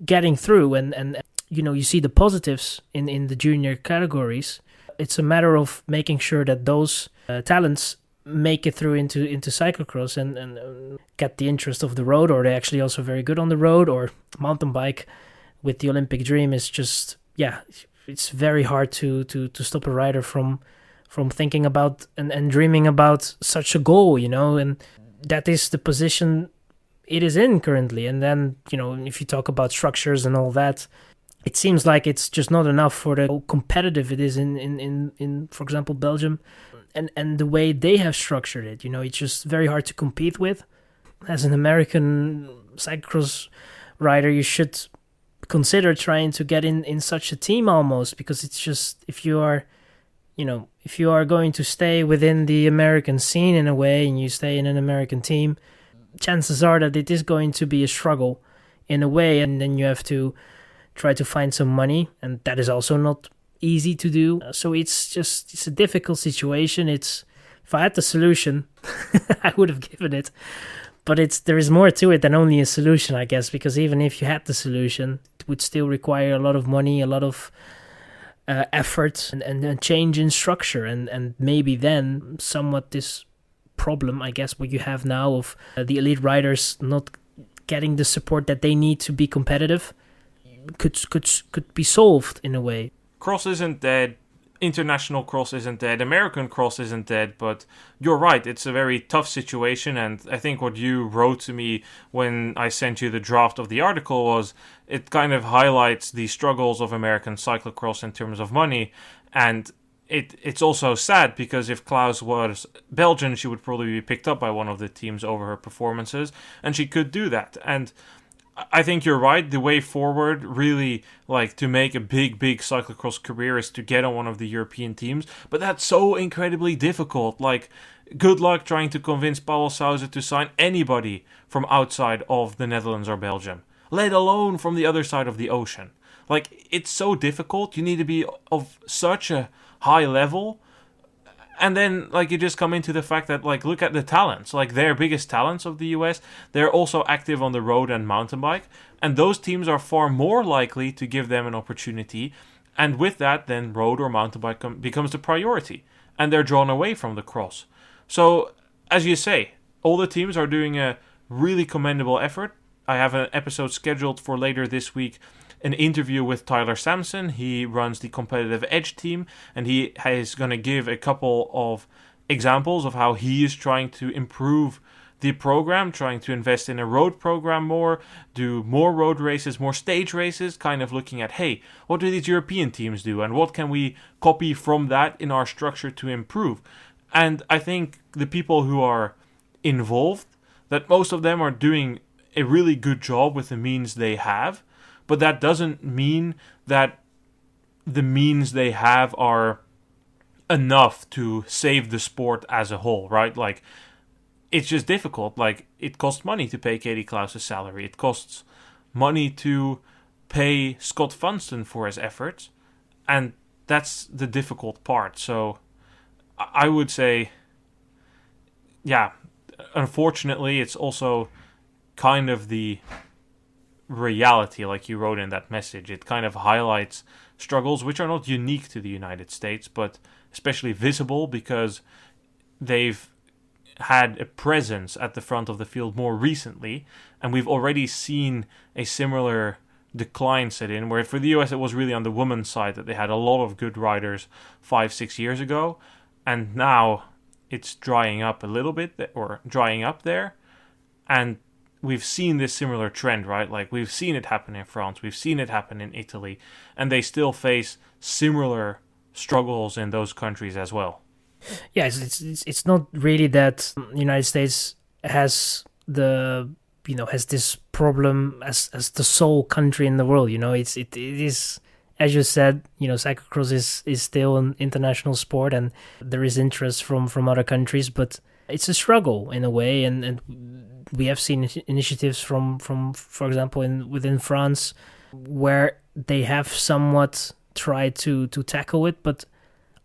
getting through and you see the positives in the junior categories, it's a matter of making sure that those talents make it through into cyclocross and get the interest of the road, or they're actually also very good on the road, or mountain bike with the Olympic dream is just, it's very hard to stop a rider from thinking about and dreaming about such a goal, and that is the position it is in currently. And then, if you talk about structures and all that, it seems like it's just not enough for the competitive it is in for example, Belgium, and the way they have structured it. It's just very hard to compete with. As an American cyclocross rider, you should consider trying to get in such a team almost, because it's just, if you are going to stay within the American scene in a way, and you stay in an American team, chances are that it is going to be a struggle in a way, and then you have to try to find some money, and that is also not easy to do. So it's a difficult situation. If I had the solution, I would have given it. But there is more to it than only a solution, I guess, because even if you had the solution, it would still require a lot of money, a lot of effort, and a change in structure, and maybe then somewhat this problem, I guess, what you have now of the elite riders not getting the support that they need to be competitive could be solved in a way. Cross isn't dead. International cross isn't dead. American cross isn't dead. But you're right. It's a very tough situation. And I think what you wrote to me when I sent you the draft of the article was it kind of highlights the struggles of American cyclocross in terms of money. And it's also sad, because if Clouse was Belgian, she would probably be picked up by one of the teams over her performances. And she could do that. And I think you're right. The way forward, really, to make a big cyclocross career is to get on one of the European teams. But that's so incredibly difficult. Good luck trying to convince Poel Ceuster to sign anybody from outside of the Netherlands or Belgium, let alone from the other side of the ocean. It's so difficult. You need to be of such a high level. And then, you just come into the fact that, look at the talents. Their biggest talents of the US, they're also active on the road and mountain bike. And those teams are far more likely to give them an opportunity. And with that, then road or mountain bike becomes the priority. And they're drawn away from the cross. So, as you say, all the teams are doing a really commendable effort. I have an episode scheduled for later this week, an interview with Tyler Sampson. He runs the Competitive Edge team, and he is going to give a couple of examples of how he is trying to improve the program, trying to invest in a road program more, do more road races, more stage races, kind of looking at, hey, what do these European teams do, and what can we copy from that in our structure to improve? And I think the people who are involved, that most of them are doing a really good job with the means they have. But that doesn't mean that the means they have are enough to save the sport as a whole, right? It's just difficult. It costs money to pay Katie Clouse's salary. It costs money to pay Scott Funston for his efforts. And that's the difficult part. So I would say, unfortunately, it's also kind of the reality, like you wrote in that message. It kind of highlights struggles which are not unique to the United States, but especially visible because they've had a presence at the front of the field more recently, and we've already seen a similar decline set in, where for the US it was really on the women's side that they had a lot of good riders 5-6 years ago, and now it's drying up a little bit, or drying up there. And we've seen this similar trend, right? We've seen it happen in France, we've seen it happen in Italy, and they still face similar struggles in those countries as well. Yeah, it's not really that the United States has has this problem as the sole country in the world. It is, as you said, cyclocross is still an international sport, and there is interest from other countries, but it's a struggle in a way, and we have seen initiatives from for example, within France, where they have somewhat try to tackle it. But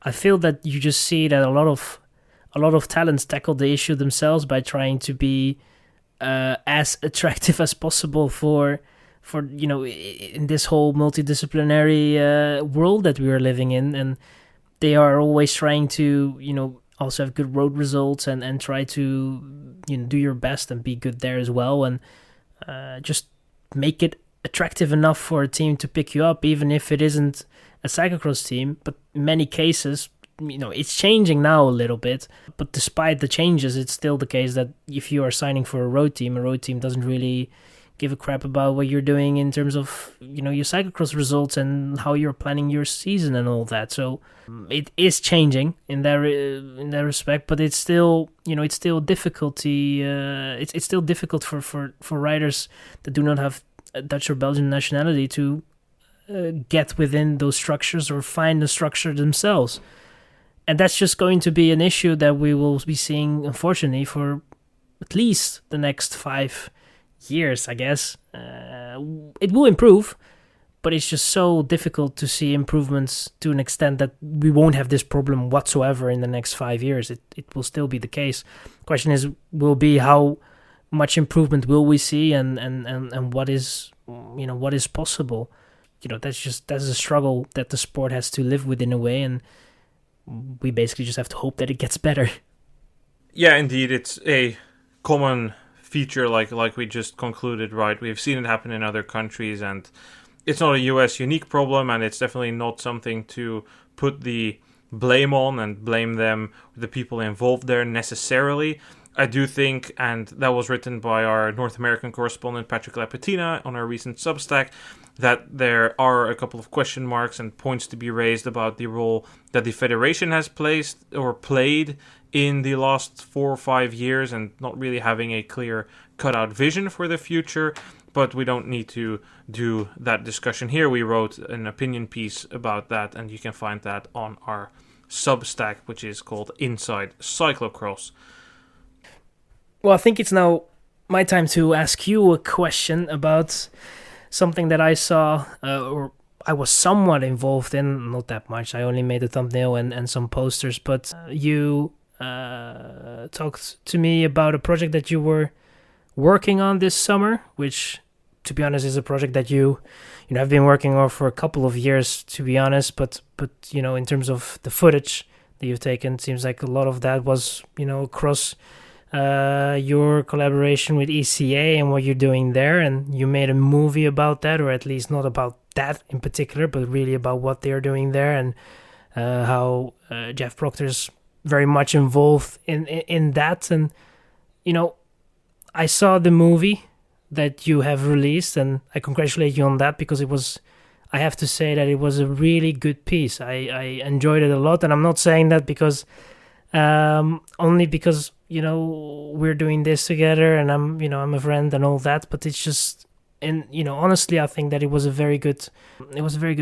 I feel that you just see that a lot of talents tackle the issue themselves by trying to be as attractive as possible for in this whole multidisciplinary world that we are living in, and they are always trying to also have good road results and try to do your best and be good there as well, and just make it attractive enough for a team to pick you up, even if it isn't a cyclocross team. But in many cases, it's changing now a little bit, but despite the changes, it's still the case that if you are signing for a road team doesn't really give a crap about what you're doing in terms of your cyclocross results and how you're planning your season and all that. So it is changing in that respect, but it's still it's still difficulty. It's still difficult for riders that do not have a Dutch or Belgian nationality to get within those structures or find the structure themselves. And that's just going to be an issue that we will be seeing, unfortunately, for at least the next 5 years, I guess. It will improve, but it's just so difficult to see improvements to an extent that we won't have this problem whatsoever in the next 5 years. It will still be the case. Question will be how much improvement will we see, and what is what is possible. That's a struggle that the sport has to live with in a way, and we basically just have to hope that it gets better. Yeah, indeed, it's a common feature like we just concluded, right? We've seen it happen in other countries, and it's not a US unique problem, and it's definitely not something to put the blame on and blame them, the people involved there, necessarily. I do think, and that was written by our North American correspondent Patrick Lapetina on our recent Substack, that there are a couple of question marks and points to be raised about the role that the federation has played in the last 4 or 5 years, and not really having a clear cutout vision for the future. But we don't need to do that discussion here. We wrote an opinion piece about that, and you can find that on our Substack, which is called Inside Cyclocross. Well, I think it's now my time to ask you a question about something that I saw, or I was somewhat involved in, not that much. I only made a thumbnail and some posters, but you talked to me about a project that you were working on this summer, which, to be honest, is a project that you have been working on for a couple of years, to be honest. But in terms of the footage that you've taken, it seems like a lot of that was across your collaboration with ECA and what you're doing there, and you made a movie about that, or at least not about that in particular, but really about what they're doing there, and how Jeff Proctor's very much involved in that. And I saw the movie that you have released, and I congratulate you on that, because I have to say that it was a really good piece. I enjoyed it a lot, and I'm not saying that because only because we're doing this together and I'm a friend and all that, but it's just, and honestly, I think that it was a very good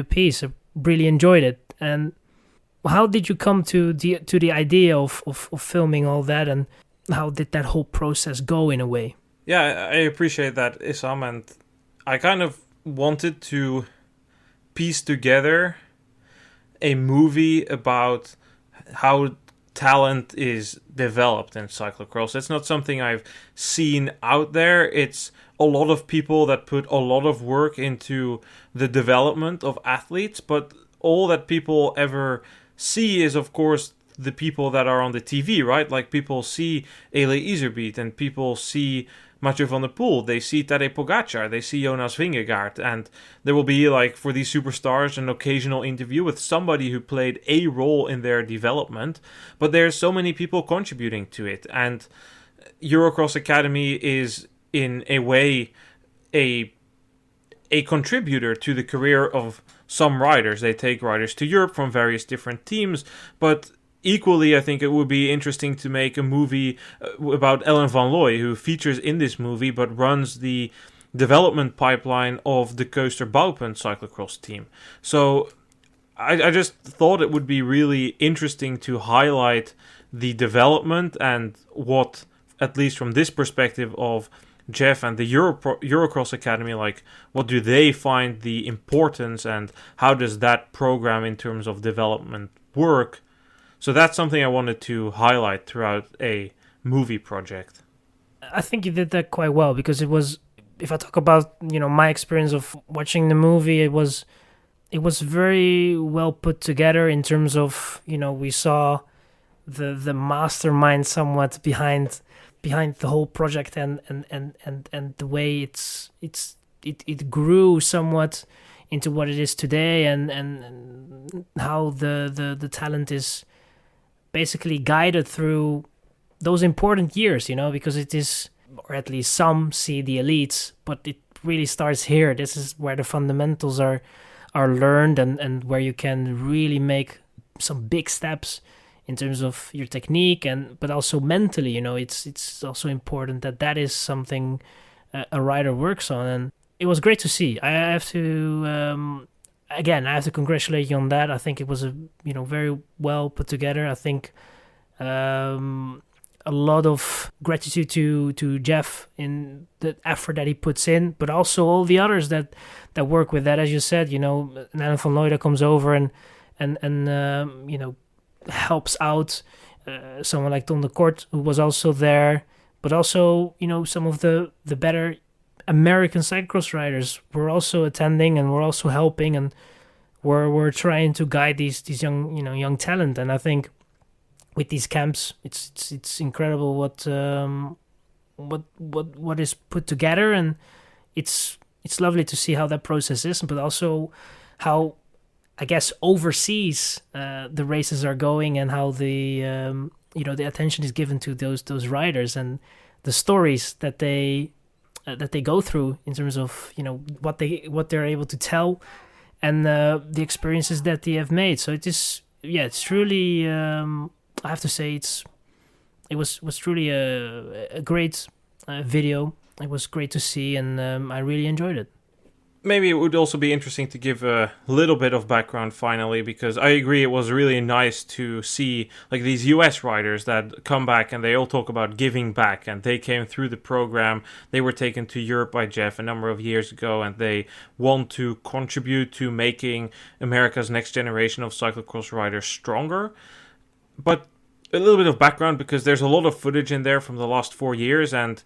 piece. I really enjoyed it. And how did you come to the idea of filming all that, and how did that whole process go in a way? Yeah, I appreciate that, Issam, and I kind of wanted to piece together a movie about how talent is developed in cyclocross. It's not something I've seen out there. It's a lot of people that put a lot of work into the development of athletes, but all that people ever see is, of course, the people that are on the TV, right? Like, people see Ele Iserbyt, and people see Mathieu van der Poel, they see Tadej Pogacar, they see Jonas Vingegaard, and there will be, like, for these superstars, an occasional interview with somebody who played a role in their development, but there's so many people contributing to it, and Eurocross Academy is, in a way, a contributor to the career of some riders. They take riders to Europe from various different teams, but equally, I think it would be interesting to make a movie about Ellen van Looy, who features in this movie but runs the development pipeline of the Ceuster Bouwpunt cyclocross team. So I just thought it would be really interesting to highlight the development and what, at least from this perspective of Jeff and the Eurocross Academy, like what do they find the importance and how does that program in terms of development work? So that's something I wanted to highlight throughout a movie project. I think you did that quite well, because it was, if I talk about, my experience of watching the movie, it was very well put together in terms of, we saw the mastermind somewhat behind the whole project, and the way it grew somewhat into what it is today, and how the talent is basically guided through those important years, because it is, or at least some see the elites, but it really starts here. This is where the fundamentals are learned, and where you can really make some big steps in terms of your technique, but also mentally, it's also important that is something a rider works on, and it was great to see. I have to again, I have to congratulate you on that. I think it was a very well put together. I think a lot of gratitude to Jeff in the effort that he puts in, but also all the others that work with that. As you said, Nana van Looyden comes over and helps out. Someone like Tom de Kort, who was also there, but also some of the better American cyclocross riders were also attending, and were also helping, and were trying to guide these young talent. And I think with these camps, it's incredible what is put together, and it's lovely to see how that process is, but also how, I guess, overseas the races are going, and how the attention is given to those riders, and the stories that they go through in terms of what they're able to tell, and the experiences that they have made. So it's truly, I have to say, it was truly a great video. It was great to see, and I really enjoyed it. Maybe it would also be interesting to give a little bit of background finally, because I agree it was really nice to see like these US riders that come back and they all talk about giving back, and they came through the program. They were taken to Europe by Jeff a number of years ago, and they want to contribute to making America's next generation of cyclocross riders stronger. But a little bit of background, because there's a lot of footage in there from the last 4 years, and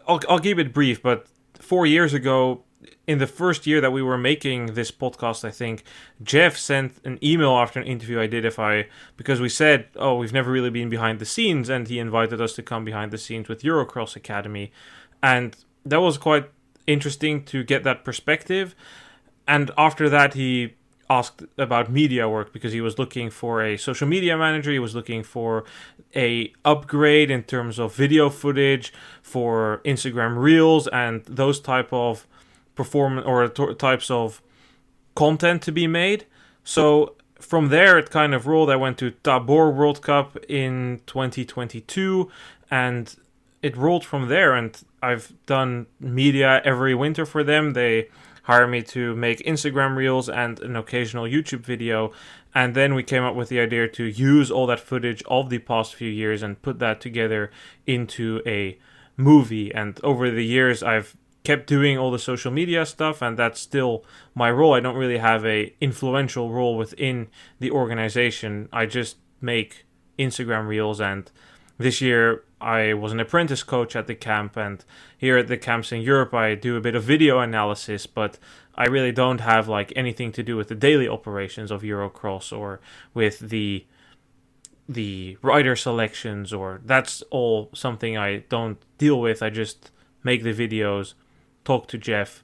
I'll keep it brief, but 4 years ago, in the first year that we were making this podcast, I think, Jeff sent an email after an interview I did because we said, we've never really been behind the scenes, and he invited us to come behind the scenes with Eurocross Academy. And that was quite interesting to get that perspective. And after that, he asked about media work, because he was looking for a social media manager. He was looking for a upgrade in terms of video footage for Instagram Reels and those type of performance or types of content to be made. So from there it kind of rolled. I went to Tabor World Cup in 2022, and it rolled from there, and I've done media every winter for them. They hire me to make Instagram Reels and an occasional YouTube video, and then we came up with the idea to use all that footage of the past few years and put that together into a movie. And over the years I've kept doing all the social media stuff, and that's still my role. I don't really have a influential role within the organization. I just make Instagram Reels, and this year I was an apprentice coach at the camp, and here at the camps in Europe I do a bit of video analysis, but I really don't have like anything to do with the daily operations of Eurocross or with the rider selections, or that's all something I don't deal with. I just make the videos, talk to Jeff,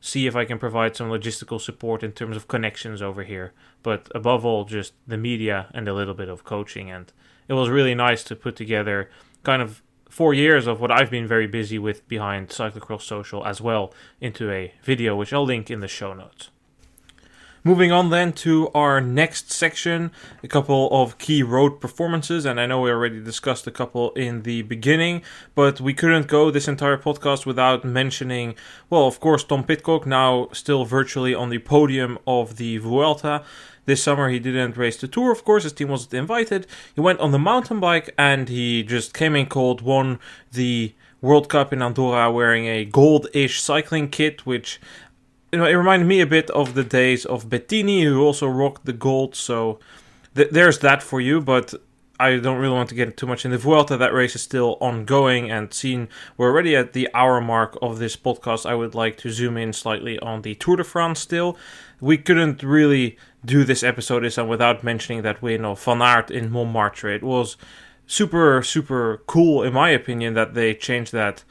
see if I can provide some logistical support in terms of connections over here. But above all, just the media and a little bit of coaching. And it was really nice to put together kind of 4 years of what I've been very busy with behind Cyclocross Social as well into a video, which I'll link in the show notes. Moving on then to our next section, a couple of key road performances, and I know we already discussed a couple in the beginning, but we couldn't go this entire podcast without mentioning, well, of course, Tom Pidcock, now still virtually on the podium of the Vuelta. This summer he didn't race the Tour, of course, his team wasn't invited. He went on the mountain bike and he just came in cold, won the World Cup in Andorra wearing a gold-ish cycling kit, which, it reminded me a bit of the days of Bettini, who also rocked the gold. So there's that for you, but I don't really want to get too much in the Vuelta. That race is still ongoing, and seeing we're already at the hour mark of this podcast, I would like to zoom in slightly on the Tour de France still. We couldn't really do this episode without mentioning that win of Van Aert in Montmartre. It was super, super cool, in my opinion, that they changed that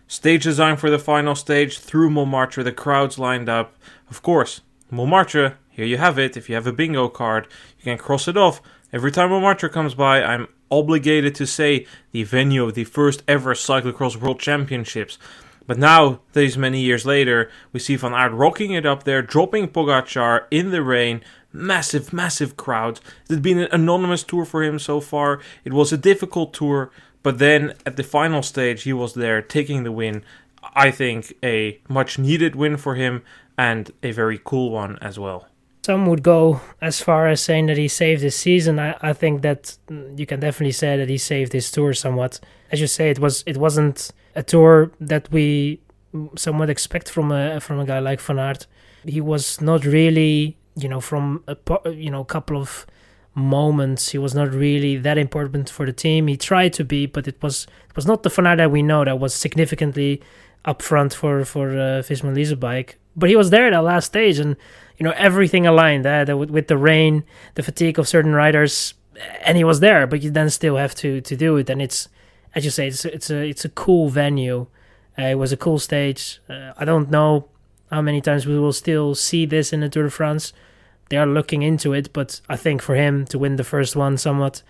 stage design for the final stage through Montmartre. The crowds lined up. Of course, Montmartre, here you have it. If you have a bingo card, you can cross it off. Every time Montmartre comes by, I'm obligated to say the venue of the first ever Cyclocross World Championships. But now, these many years later, we see Van Aert rocking it up there, dropping Pogacar in the rain. Massive, massive crowds. It had been an anonymous tour for him so far. It was a difficult tour, but then at the final stage, he was there taking the win. I think a much needed win for him, and a very cool one as well. Some would go as far as saying that he saved his season. I think that you can definitely say that he saved his tour somewhat. As you say, it wasn't a tour that we somewhat expect from a guy like Van Aert. He was not really, from a couple of moments, he was not really that important for the team. He tried to be, but it was not the Van Aert that we know that was significantly up front for Visma Lease bike. But he was there at that last stage, and everything aligned with the rain, the fatigue of certain riders, and he was there. But you then still have to do it, and it's, as you say, it's a cool venue. It was a cool stage. I don't know how many times we will still see this in the Tour de France. They are looking into it, but I think for him to win the first one somewhat,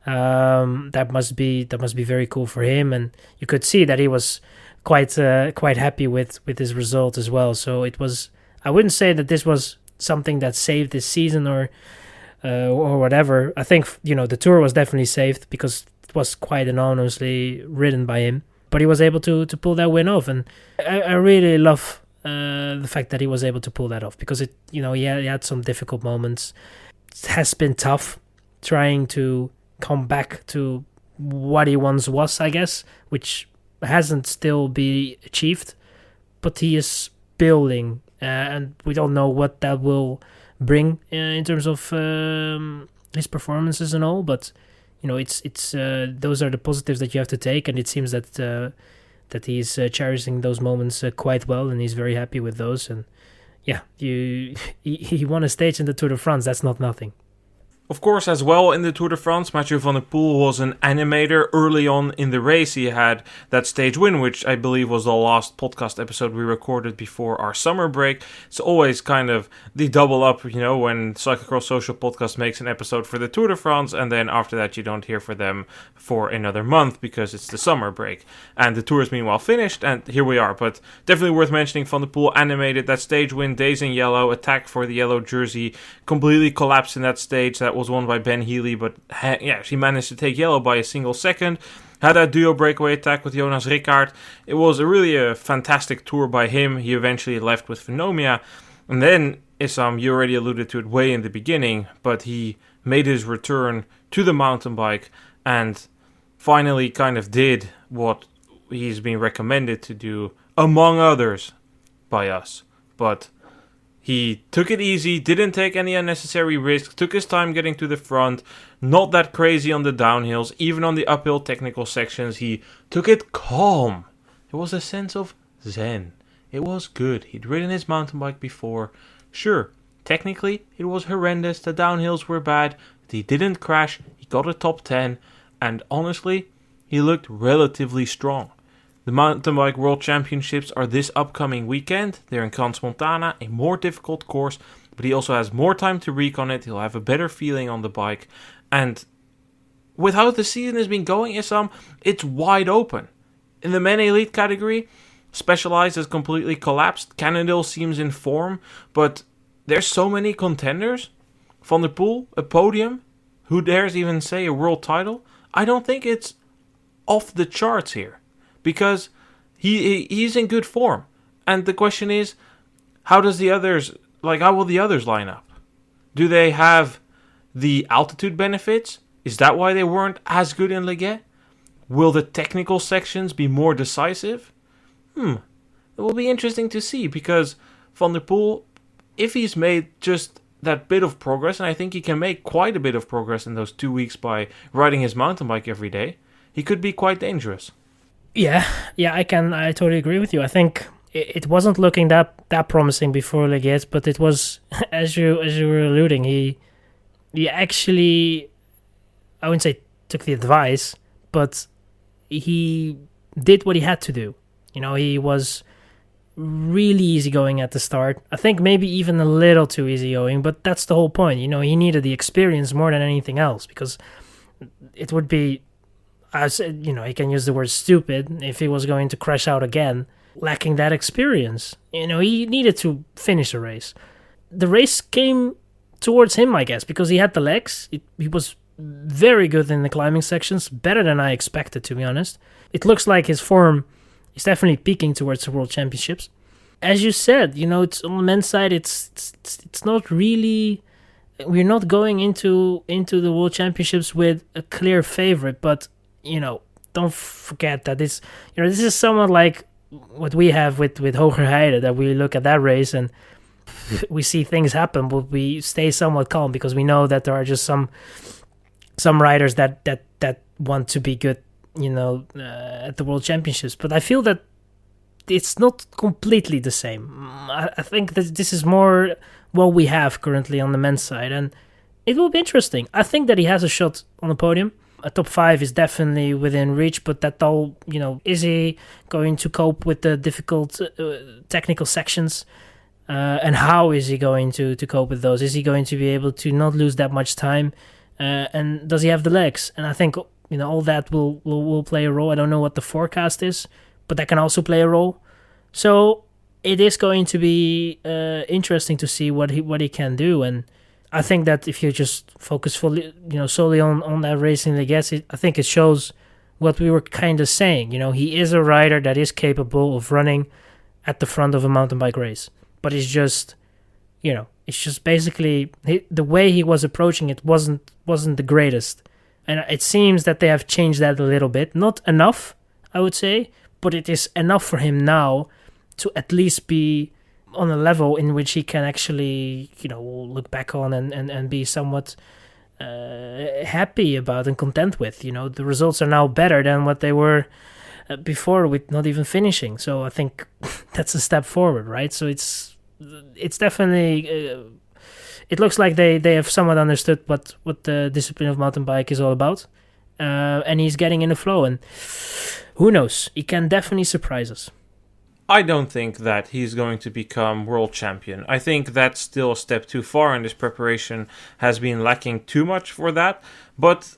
that must be very cool for him, and you could see that he was quite happy with his result as well. So it was, I wouldn't say that this was something that saved this season or whatever. I think the tour was definitely saved because it was quite anonymously ridden by him, but he was able to pull that win off, and I really love the fact that he was able to pull that off, because it he had some difficult moments. It has been tough trying to come back to what he once was, I guess, which hasn't still been achieved, but he is building, and we don't know what that will bring in terms of his performances and all, but it's those are the positives that you have to take, and it seems that he's cherishing those moments quite well, and he's very happy with those. And yeah, he won a stage in the Tour de France. That's not nothing. Of course, as well in the Tour de France, Mathieu van der Poel was an animator. Early on in the race, he had that stage win, which I believe was the last podcast episode we recorded before our summer break. It's always kind of the double up, when Cyclocross Social podcast makes an episode for the Tour de France, and then after that you don't hear from them for another month because it's the summer break. And the Tour is meanwhile finished, and here we are. But definitely worth mentioning, Van der Poel animated that stage win, days in yellow, attack for the yellow jersey, completely collapsed in that stage. That was won by Ben Healy, but she managed to take yellow by a single second. Had that duo breakaway attack with Jonas Rickaert. It was really a fantastic tour by him. He eventually left with Phenomia. And then, Issam, you already alluded to it way in the beginning, but he made his return to the mountain bike and finally kind of did what he's been recommended to do, among others, by us. But he took it easy, didn't take any unnecessary risks, took his time getting to the front, not that crazy on the downhills, even on the uphill technical sections. He took it calm. There was a sense of zen. It was good. He'd ridden his mountain bike before. Sure, technically it was horrendous, the downhills were bad, but he didn't crash, he got a top 10, and honestly, he looked relatively strong. The Mountain Bike World Championships are this upcoming weekend. They're in Crans Montana, a more difficult course, but he also has more time to recon it. He'll have a better feeling on the bike. And with how the season has been going, Issam, it's wide open. In the Men Elite category, Specialized has completely collapsed. Cannondale seems in form, but there's so many contenders. Van der Poel, a podium. Who dares even say a world title? I don't think it's off the charts here, because he's in good form. And the question is, how will the others line up? Do they have the altitude benefits? Is that why they weren't as good in Ligier? Will the technical sections be more decisive? It will be interesting to see, because Van der Poel, if he's made just that bit of progress, and I think he can make quite a bit of progress in those 2 weeks by riding his mountain bike every day, he could be quite dangerous. Yeah, I totally agree with you. I think it wasn't looking that promising before Ligier, but it was, as you were alluding, he actually, I wouldn't say took the advice, but he did what he had to do. He was really easygoing at the start. I think maybe even a little too easygoing, but that's the whole point. He needed the experience more than anything else, because it would be, he can use the word stupid if he was going to crash out again, lacking that experience. He needed to finish the race. The race came towards him, I guess, because he had the legs. He was very good in the climbing sections, better than I expected, to be honest. It looks like his form is definitely peaking towards the World Championships. As you said, it's on the men's side, it's not really, we're not going into the World Championships with a clear favorite, but don't forget that this is somewhat like what we have with Hogerheide, that we look at that race and we see things happen, but we stay somewhat calm because we know that there are just some riders that want to be good, at the World Championships. But I feel that it's not completely the same. I think that this is more what we have currently on the men's side, and it will be interesting. I think that he has a shot on the podium. A top 5 is definitely within reach, but that all, is he going to cope with the difficult technical sections? And how is he going to cope with those? Is he going to be able to not lose that much time? And does he have the legs? And I think, all that will play a role. I don't know what the forecast is, but that can also play a role. So it is going to be interesting to see what he can do. And I think that if you just focus fully, solely on that racing, I think it shows what we were kind of saying. He is a rider that is capable of running at the front of a mountain bike race, but it's just basically the way he was approaching it wasn't the greatest. And it seems that they have changed that a little bit. Not enough, I would say, but it is enough for him now to at least be on a level in which he can actually, look back on and be somewhat happy about and content with. The results are now better than what they were before, with not even finishing. So I think that's a step forward, right? So it's definitely, it looks like they have somewhat understood what the discipline of mountain bike is all about. And he's getting in the flow, and who knows, he can definitely surprise us. I don't think that he's going to become world champion. I think that's still a step too far, and his preparation has been lacking too much for that. But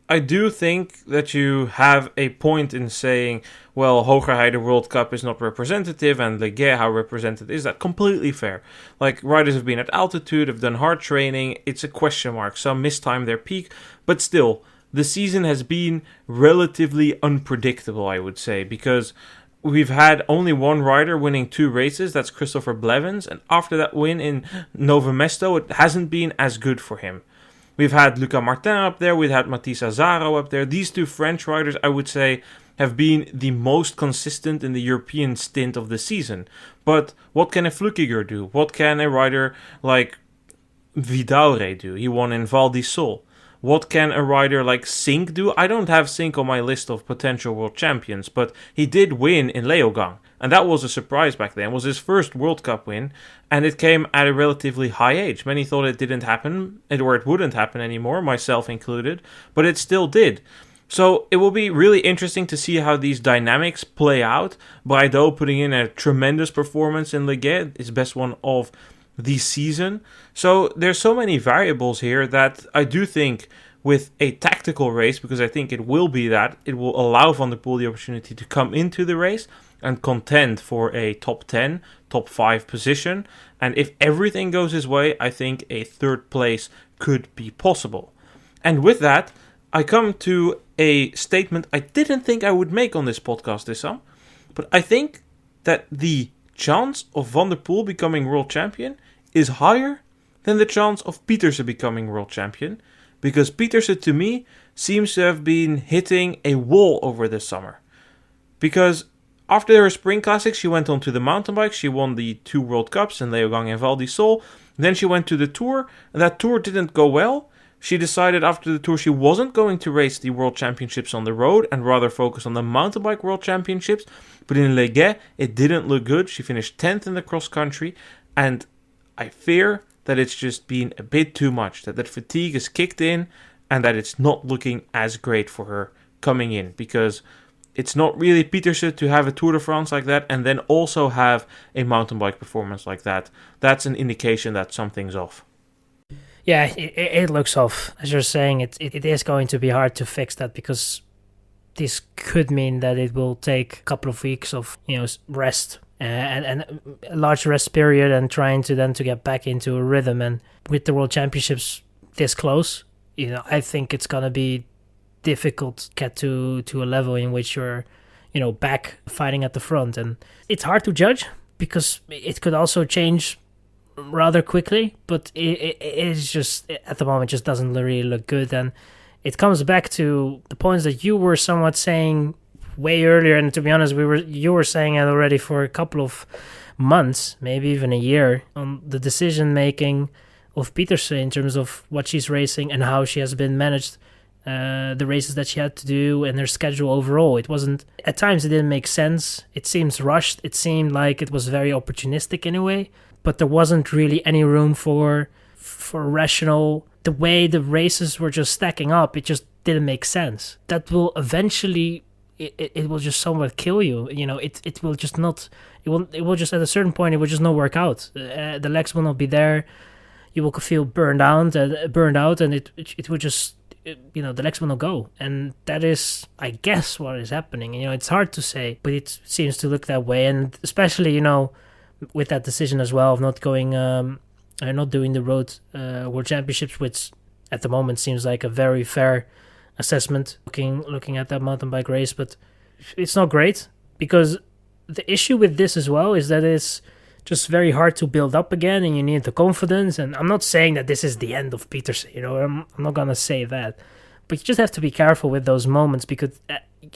I do think that you have a point in saying, well, Hogerheide World Cup is not representative, and Ligier, how represented is that? Completely fair. Like, riders have been at altitude, have done hard training, it's a question mark. Some mistime their peak, but still, the season has been relatively unpredictable, I would say, because we've had only one rider winning 2 races, that's Christopher Blevins, and after that win in Novo Mesto, it hasn't been as good for him. We've had Lucas Martin up there, we've had Mathis Azaro up there. These 2 French riders, I would say, have been the most consistent in the European stint of the season. But what can a Flukiger do? What can a rider like Vidaurre do? He won in Val di Sol. What can a rider like Sink do? I don't have Sink on my list of potential world champions, but he did win in Leogang. And that was a surprise back then. It was his first World Cup win, and it came at a relatively high age. Many thought it didn't happen, or it wouldn't happen anymore, myself included, but it still did. So it will be really interesting to see how these dynamics play out. Braido putting in a tremendous performance in Ligier, his best one of the season. So there's so many variables here that I do think with a tactical race, because I think it will be that, it will allow Van der Poel the opportunity to come into the race and contend for a top 10, top 5 position. And if everything goes his way, I think a 3rd place could be possible. And with that, I come to a statement I didn't think I would make on this podcast, Issam, but I think that the chance of Van der Poel becoming world champion is higher than the chance of Pieterse becoming world champion, because Pieterse, to me, seems to have been hitting a wall over this summer. Because after her Spring Classics, she went on to the mountain bike. She won the 2 World Cups in Leogang and Val di Sol. Then she went to the Tour, and that Tour didn't go well. She decided after the Tour she wasn't going to race the World Championships on the road and rather focus on the mountain bike World Championships. But in Les Gets, it didn't look good. She finished 10th in the cross country, and I fear that it's just been a bit too much, that fatigue has kicked in, and that it's not looking as great for her coming in, because it's not really Pieterse to have a Tour de France like that and then also have a mountain bike performance like that. That's an indication that something's off. Yeah, it looks off. As you're saying, it is going to be hard to fix that, because this could mean that it will take a couple of weeks of rest and a large rest period, and trying to then to get back into a rhythm. And with the World Championships this close, I think it's gonna be difficult to get to a level in which you're back fighting at the front. And it's hard to judge, because it could also change rather quickly, but it is just at the moment just doesn't really look good. And it comes back to the points that you were somewhat saying way earlier, and to be honest, you were saying it already for a couple of months, maybe even a year, on the decision making of Pieterse in terms of what she's racing and how she has been managed the races that she had to do and her schedule overall. It wasn't, at times it didn't make sense. It seems rushed. It seemed like it was very opportunistic in a way, but there wasn't really any room for rational. The way the races were just stacking up, it just didn't make sense. That will eventually, it will just somewhat kill you. It will just not. It will just at a certain point it will just not work out. The legs will not be there. You will feel burned out, and it will just. The legs will not go, and that is, I guess, what is happening. It's hard to say, but it seems to look that way, and especially with that decision as well of not going, not doing the road World Championships, which at the moment seems like a very fair assessment looking at that mountain bike race, but it's not great, because the issue with this as well is that it's just very hard to build up again, and you need the confidence. And I'm not saying that this is the end of Pieterse, I'm not gonna say that, but you just have to be careful with those moments, because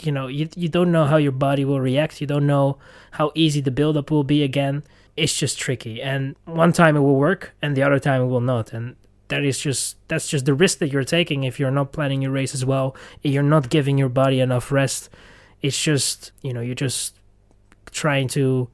you don't know how your body will react. You don't know how easy the build up will be again. It's just tricky, and one time it will work and the other time it will not, and that's just the risk that you're taking if you're not planning your race as well, if you're not giving your body enough rest. It's just you're just trying to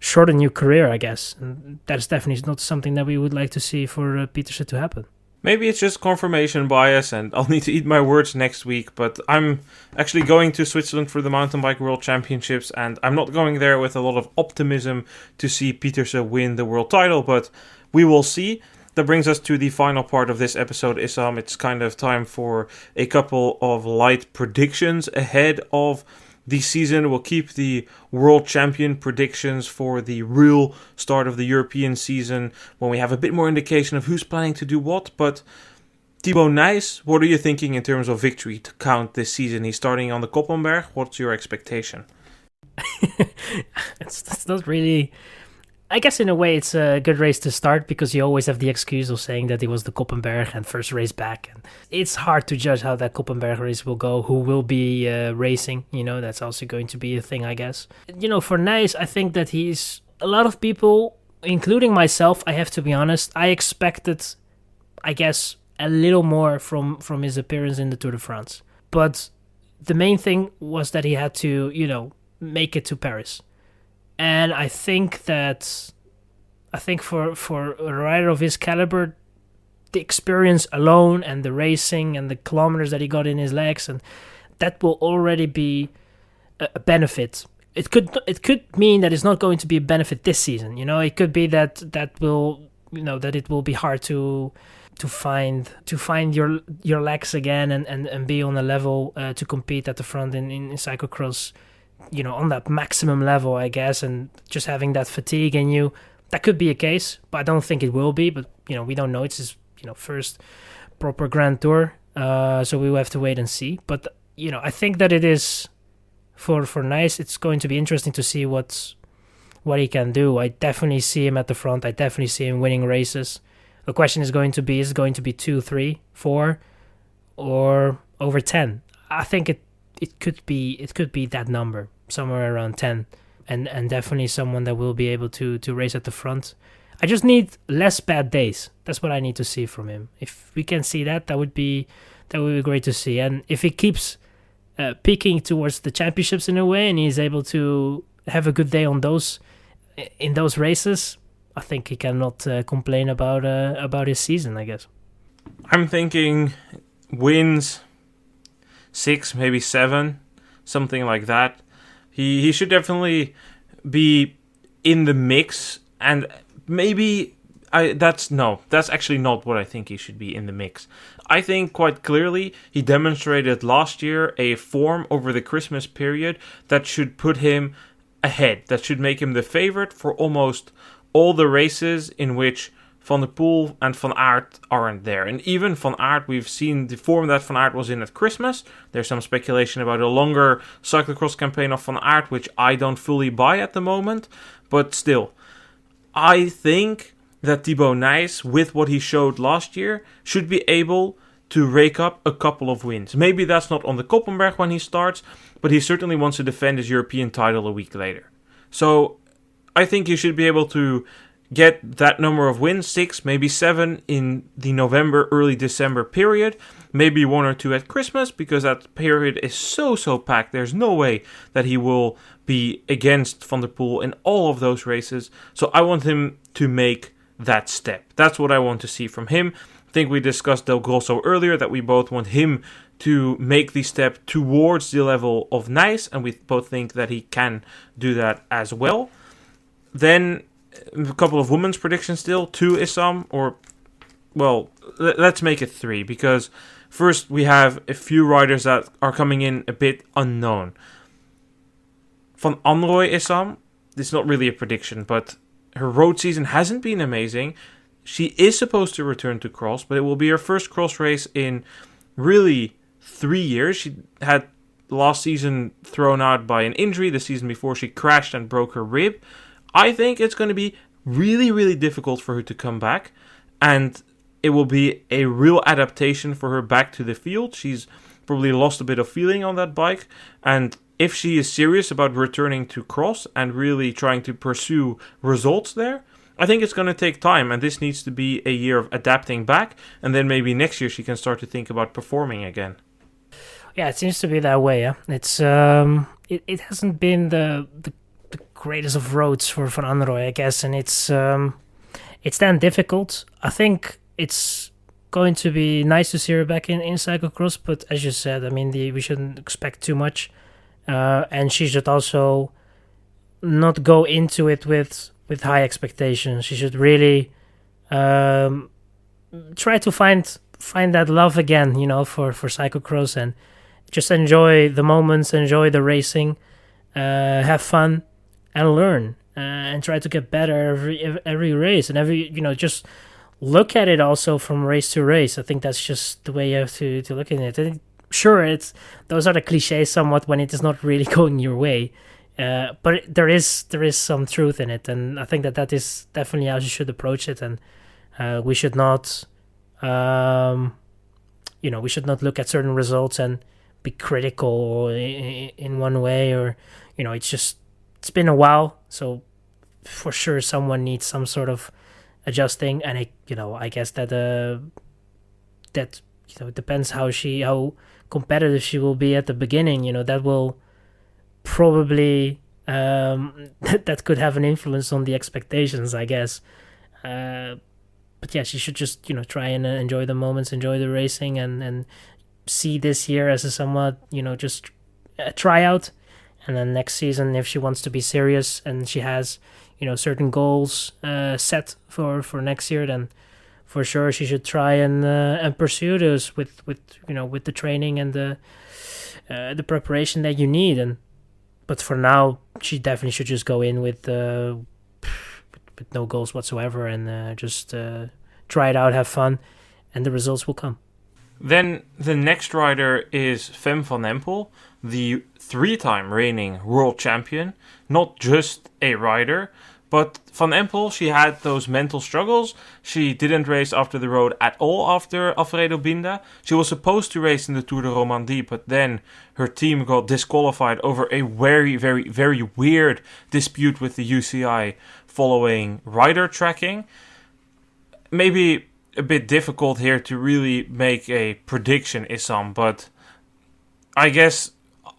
shorten your career, I guess, and that's definitely not something that we would like to see for Pieterse to happen. Maybe it's just confirmation bias, and I'll need to eat my words next week, but I'm actually going to Switzerland for the Mountain Bike World Championships, and I'm not going there with a lot of optimism to see Pieterse win the world title, but we will see. That brings us to the final part of this episode, Issam. It's kind of time for a couple of light predictions ahead of the season. We'll keep the world champion predictions for the real start of the European season when we have a bit more indication of who's planning to do what. But Thibaut Nys, what are you thinking in terms of victory to count this season? He's starting on the Koppenberg. What's your expectation? It's not really... I guess in a way it's a good race to start, because you always have the excuse of saying that it was the Koppenberg and first race back. And it's hard to judge how that Koppenberg race will go, who will be racing. That's also going to be a thing, I guess. For Nys, I think that he's... A lot of people, including myself, I have to be honest, I expected, I guess, a little more from his appearance in the Tour de France. But the main thing was that he had to, make it to Paris. And I think for a rider of his caliber, the experience alone and the racing and the kilometers that he got in his legs, and that will already be a benefit. It could mean that it's not going to be a benefit this season. It could be that it will be hard to find your legs again and be on a level to compete at the front in cyclocross. On that maximum level, I guess, and just having that fatigue in you, that could be a case, but I don't think it will be. But, we don't know. It's his, first proper Grand Tour, so we will have to wait and see. But, I think that it is, for Nys, it's going to be interesting to see what he can do. I definitely see him at the front. I definitely see him winning races. The question is going to be 2, 3, 4? or over 10. I think it could be that number, somewhere around 10, and definitely someone that will be able to race at the front. I just need less bad days. That's what I need to see from him. If we can see that would be great to see. And if he keeps peaking towards the championships in a way, and he's able to have a good day on those races, I think he cannot complain about his season, I guess. I'm thinking wins 6, maybe 7, something like that. He should definitely be in the mix, and maybe that's actually not what I think he should be in the mix. I think quite clearly he demonstrated last year a form over the Christmas period that should put him ahead, that should make him the favorite for almost all the races in which Van der Poel and Van Aert aren't there. And even Van Aert, we've seen the form that Van Aert was in at Christmas. There's some speculation about a longer cyclocross campaign of Van Aert, which I don't fully buy at the moment. But still, I think that Thibaut Nys, with what he showed last year, should be able to rake up a couple of wins. Maybe that's not on the Koppenberg when he starts, but he certainly wants to defend his European title a week later. So I think he should be able to get that number of wins, 6, maybe 7 in the November, early December period. Maybe 1 or 2 at Christmas, because that period is so packed. There's no way that he will be against Van der Poel in all of those races. So I want him to make that step. That's what I want to see from him. I think we discussed Del Grosso earlier, that we both want him to make the step towards the level of Nys, and we both think that he can do that as well. Then a couple of women's predictions still. 2 Issam, or, well, let's make it 3, because first we have a few riders that are coming in a bit unknown. Van Anrooy Issam, this is not really a prediction, but her road season hasn't been amazing. She is supposed to return to cross, but it will be her first cross race in really 3 years. She had last season thrown out by an injury. The season before, she crashed and broke her rib. I think it's going to be really difficult for her to come back, and it will be a real adaptation for her back to the field. She's probably lost a bit of feeling on that bike, and if she is serious about returning to cross and really trying to pursue results there, I think it's going to take time, and this needs to be a year of adapting back, and then maybe next year she can start to think about performing again. Yeah, it seems to be that way. Yeah? It's it hasn't been the greatest of roads for Van Anrooy, I guess, and it's then difficult. I think it's going to be nice to see her back in cyclocross, but as you said, I mean, we shouldn't expect too much, and she should also not go into it with high expectations. She should really try to find that love again, for cyclocross, and just enjoy the moments, enjoy the racing, have fun, and learn, and try to get better every race, and just look at it also from race to race. I think that's just the way you have to look at it. And sure, those are the cliches somewhat when it is not really going your way, but there is some truth in it, and I think that is definitely how you should approach it. And we should not, we should not look at certain results and be critical in one way, or it's been a while, so for sure someone needs some sort of adjusting, and I guess that it depends how competitive she will be at the beginning. That will probably that could have an influence on the expectations, I guess. But yeah, she should just try and enjoy the moments, enjoy the racing, and see this year as a somewhat just a tryout. And then next season, if she wants to be serious and she has certain goals set for next year, then for sure she should try and pursue those with the training and the preparation that you need. But for now, she definitely should just go in with no goals whatsoever, and just try it out, have fun, and the results will come. Then the next rider is Fem van Empel, the 3-time reigning world champion. Not just a rider, But Van Empel, she had those mental struggles. She didn't race after the road at all after Alfredo Binda. She was supposed to race in the Tour de Romandie, but then her team got disqualified over a very, very, very weird dispute with the UCI following rider tracking. Maybe a bit difficult here to really make a prediction, Issam, but I guess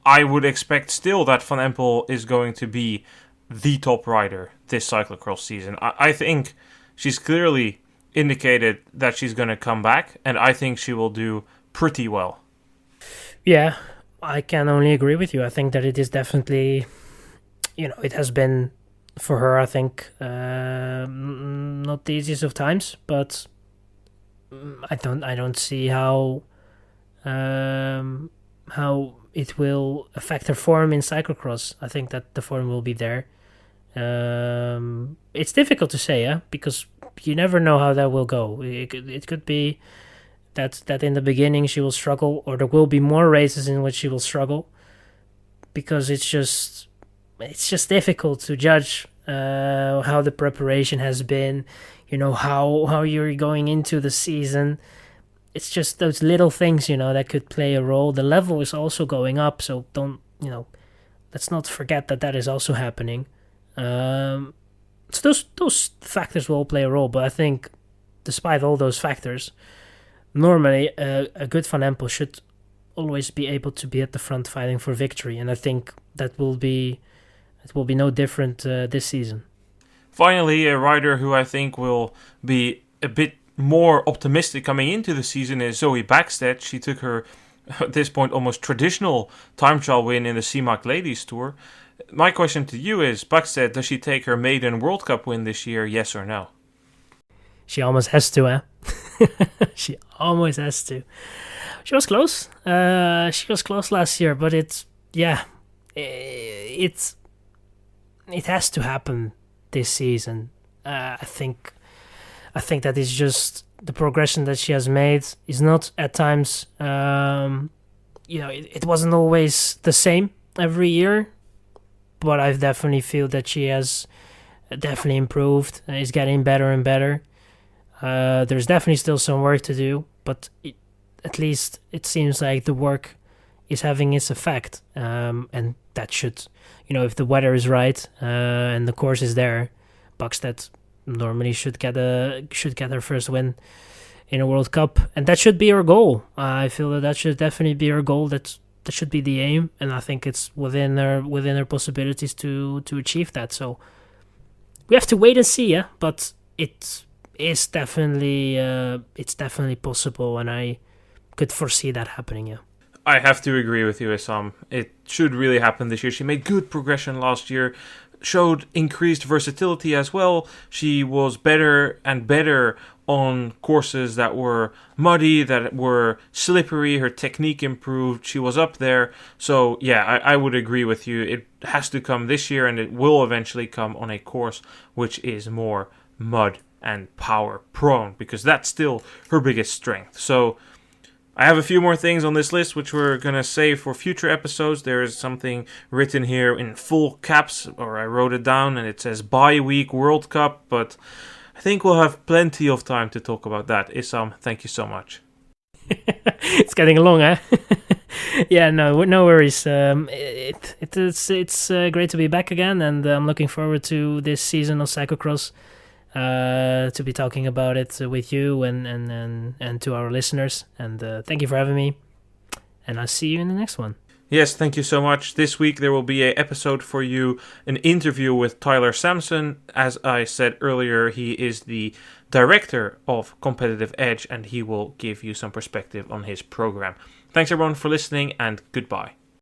I would expect still that Van Empel is going to be the top rider this cyclocross season. I think she's clearly indicated that she's going to come back, and I think she will do pretty well. Yeah, I can only agree with you. I think that it is definitely, it has been for her, I think, not the easiest of times, but I don't see how it will affect her form in cyclocross. I think that the form will be there. It's difficult to say, because you never know how that will go. It could be that in the beginning she will struggle, or there will be more races in which she will struggle, because it's just difficult to judge how the preparation has been, how you're going into the season. It's just those little things, that could play a role. The level is also going up, so let's not forget that is also happening. So those factors will play a role, but I think despite all those factors, normally a good Van Empel should always be able to be at the front fighting for victory, and I think it will be no different this season. Finally, a rider who I think will be a bit more optimistic coming into the season is Zoe Bäckstedt. She took her, at this point, almost traditional time trial win in the CMAC Ladies Tour. My question to you is, Bäckstedt, does she take her maiden World Cup win this year, yes or no? She almost has to, She almost has to. She was close. She was close last year, but it has to happen this season. I think that is just the progression that she has made is not at times, it wasn't always the same every year, but I definitely feel that she has definitely improved and is getting better and better. There's definitely still some work to do, but at least it seems like the work is having its effect, and that should, if the weather is right and the course is there, Bäckstedt normally should get her first win in a World Cup, and that should be her goal. I feel that should definitely be her goal. That should be the aim, and I think it's within her possibilities to achieve that. So we have to wait and see, but it is definitely possible, and I could foresee that happening. Yeah. I have to agree with you, Issam. It should really happen this year. She made good progression last year, showed increased versatility as well. She was better and better on courses that were muddy, that were slippery. Her technique improved. She was up there. So, yeah, I would agree with you. It has to come this year, and it will eventually come on a course which is more mud and power prone, because that's still her biggest strength. So I have a few more things on this list which we're going to save for future episodes. There is something written here in full caps, or I wrote it down, and it says bi-week World Cup, but I think we'll have plenty of time to talk about that. Issam, thank you so much. It's getting long, eh? Yeah, no worries. It's great to be back again, and I'm looking forward to this season of Cyclocross, to be talking about it with you and to our listeners. And thank you for having me, and I'll see you in the next one. Yes, thank you so much. This week there will be an episode for you, an interview with Tyler Sampson. As I said earlier, he is the director of Competitive Edge, and he will give you some perspective on his program. Thanks everyone for listening, and goodbye.